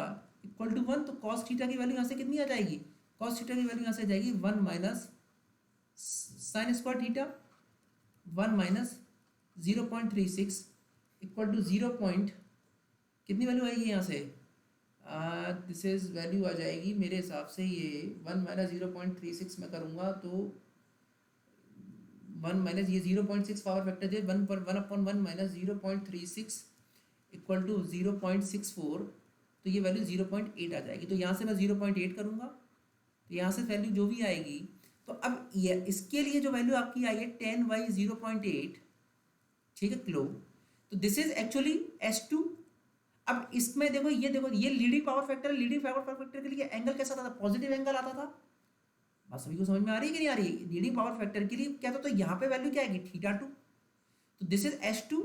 equal to 1, तो कॉस थीटा की वैल्यू यहाँ से कितनी आ जाएगी, कॉस थीटा की वैल्यू यहाँ से आ जाएगी 1 minus sine square theta 1 minus 0.36 equal to 0 point कितनी वैल्यू आएगी यहाँ से, दिस इज वैल्यू आ जाएगी मेरे हिसाब से ये 1 माइनस 0.36 में करूँगा तो 1 माइनस ये 0.6 पावर फैक्टर जो 1/1 माइनस 0.36 इक्वल टू 0.64, तो ये वैल्यू 0.8 आ जाएगी। तो यहाँ से मैं 0.8 करूँगा, तो यहाँ से वैल्यू जो भी आएगी, तो अब ये इसके लिए जो वैल्यू आपकी आई है 10/0.8, ठीक है किलो, तो दिस इज एक्चुअली S2। अब इसमें देखो ये लीडिंग पावर फैक्टर है, लीडिंग पावर फैक्टर के लिए एंगल कैसा आता था, पॉजिटिव एंगल आता था। बात सभी को समझ में आ रही है कि नहीं आ रही है, लीडिंग पावर फैक्टर के लिए क्या था, तो यहाँ पे वैल्यू क्या आएगी θ2, तो दिस इज S2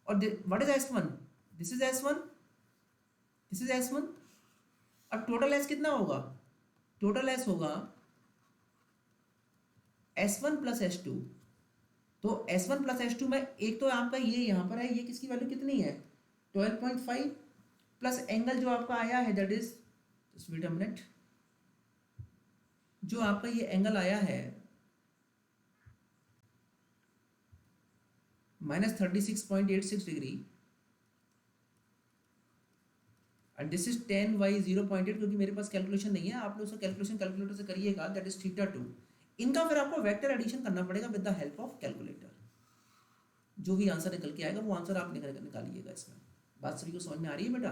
और what is S1, this is S1, this is S1। अब टोटल S कितना होगा, टोटल S होगा S1 प्लस S2, तो S1 प्लस S2 में एक तो आपका ये यहाँ पर है, ये किसकी वैल्यू कितनी है 12.5 प्लस एंगल जो आपका आया है that is just wait a minute, जो आपका ये एंगल आया है -36.86 डिग्री, एंड दिस इज 10/0.8, क्योंकि मेरे पास कैलकुलेशन नहीं है, आप लोग उसका कैलकुलेशन कैलकुलेटर से करिएगा, दैट इज θ2। इनका फिर आपको वेक्टर एडिशन करना पड़ेगा with the help of calculator, जो भी आंसर निकल के आएगा वो आंसर आप निकालिएगा इसमें। बात सभी को समझ में आ रही है बेटा,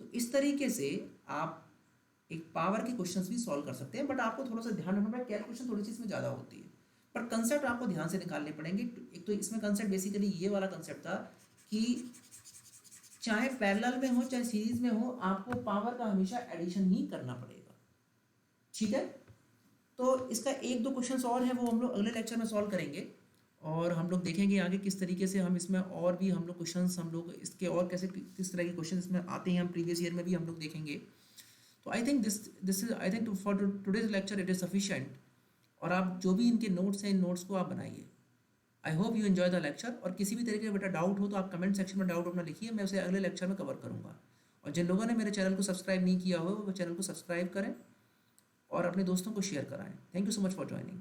तो इस तरीके से आप एक पावर के क्वेश्चंस भी सॉल्व कर सकते हैं, बट आपको थोड़ा सा ध्यान रखना पड़ेगा, कैलकुलेशन थोड़ी सी इसमें ज़्यादा होती है, पर कंसेप्ट आपको ध्यान से निकालने पड़ेंगे। एक तो इसमें कंसेप्ट बेसिकली ये वाला कंसेप्ट था कि चाहे पैरेलल में हो चाहे सीरीज में हो, आपको पावर का हमेशा एडिशन ही करना पड़ेगा, ठीक है। तो इसका एक दो क्वेश्चंस और हैं, वो हम लोग अगले लेक्चर में सॉल्व करेंगे, और हम लोग देखेंगे आगे किस तरीके से हम इसमें और भी हम लोग क्वेश्चंस हम लोग इसके और कैसे किस तरह के क्वेश्चंस इसमें आते हैं, हम प्रीवियस ईयर में भी हम लोग देखेंगे। तो I think this is I think for today's lecture it is sufficient, और आप जो भी इनके नोट्स हैं इन नोट्स को आप बनाइए। I hope you enjoy the lecture, और किसी भी तरीके का बेटा डाउट हो तो आप कमेंट सेक्शन में डाउट अपना लिखिए, मैं उसे अगले लेक्चर में कवर करूँगा। और जिन लोगों ने मेरे चैनल को सब्सक्राइब नहीं किया हो वो चैनल को सब्सक्राइब करें और अपने दोस्तों को शेयर कराएं। Thank you so much for joining.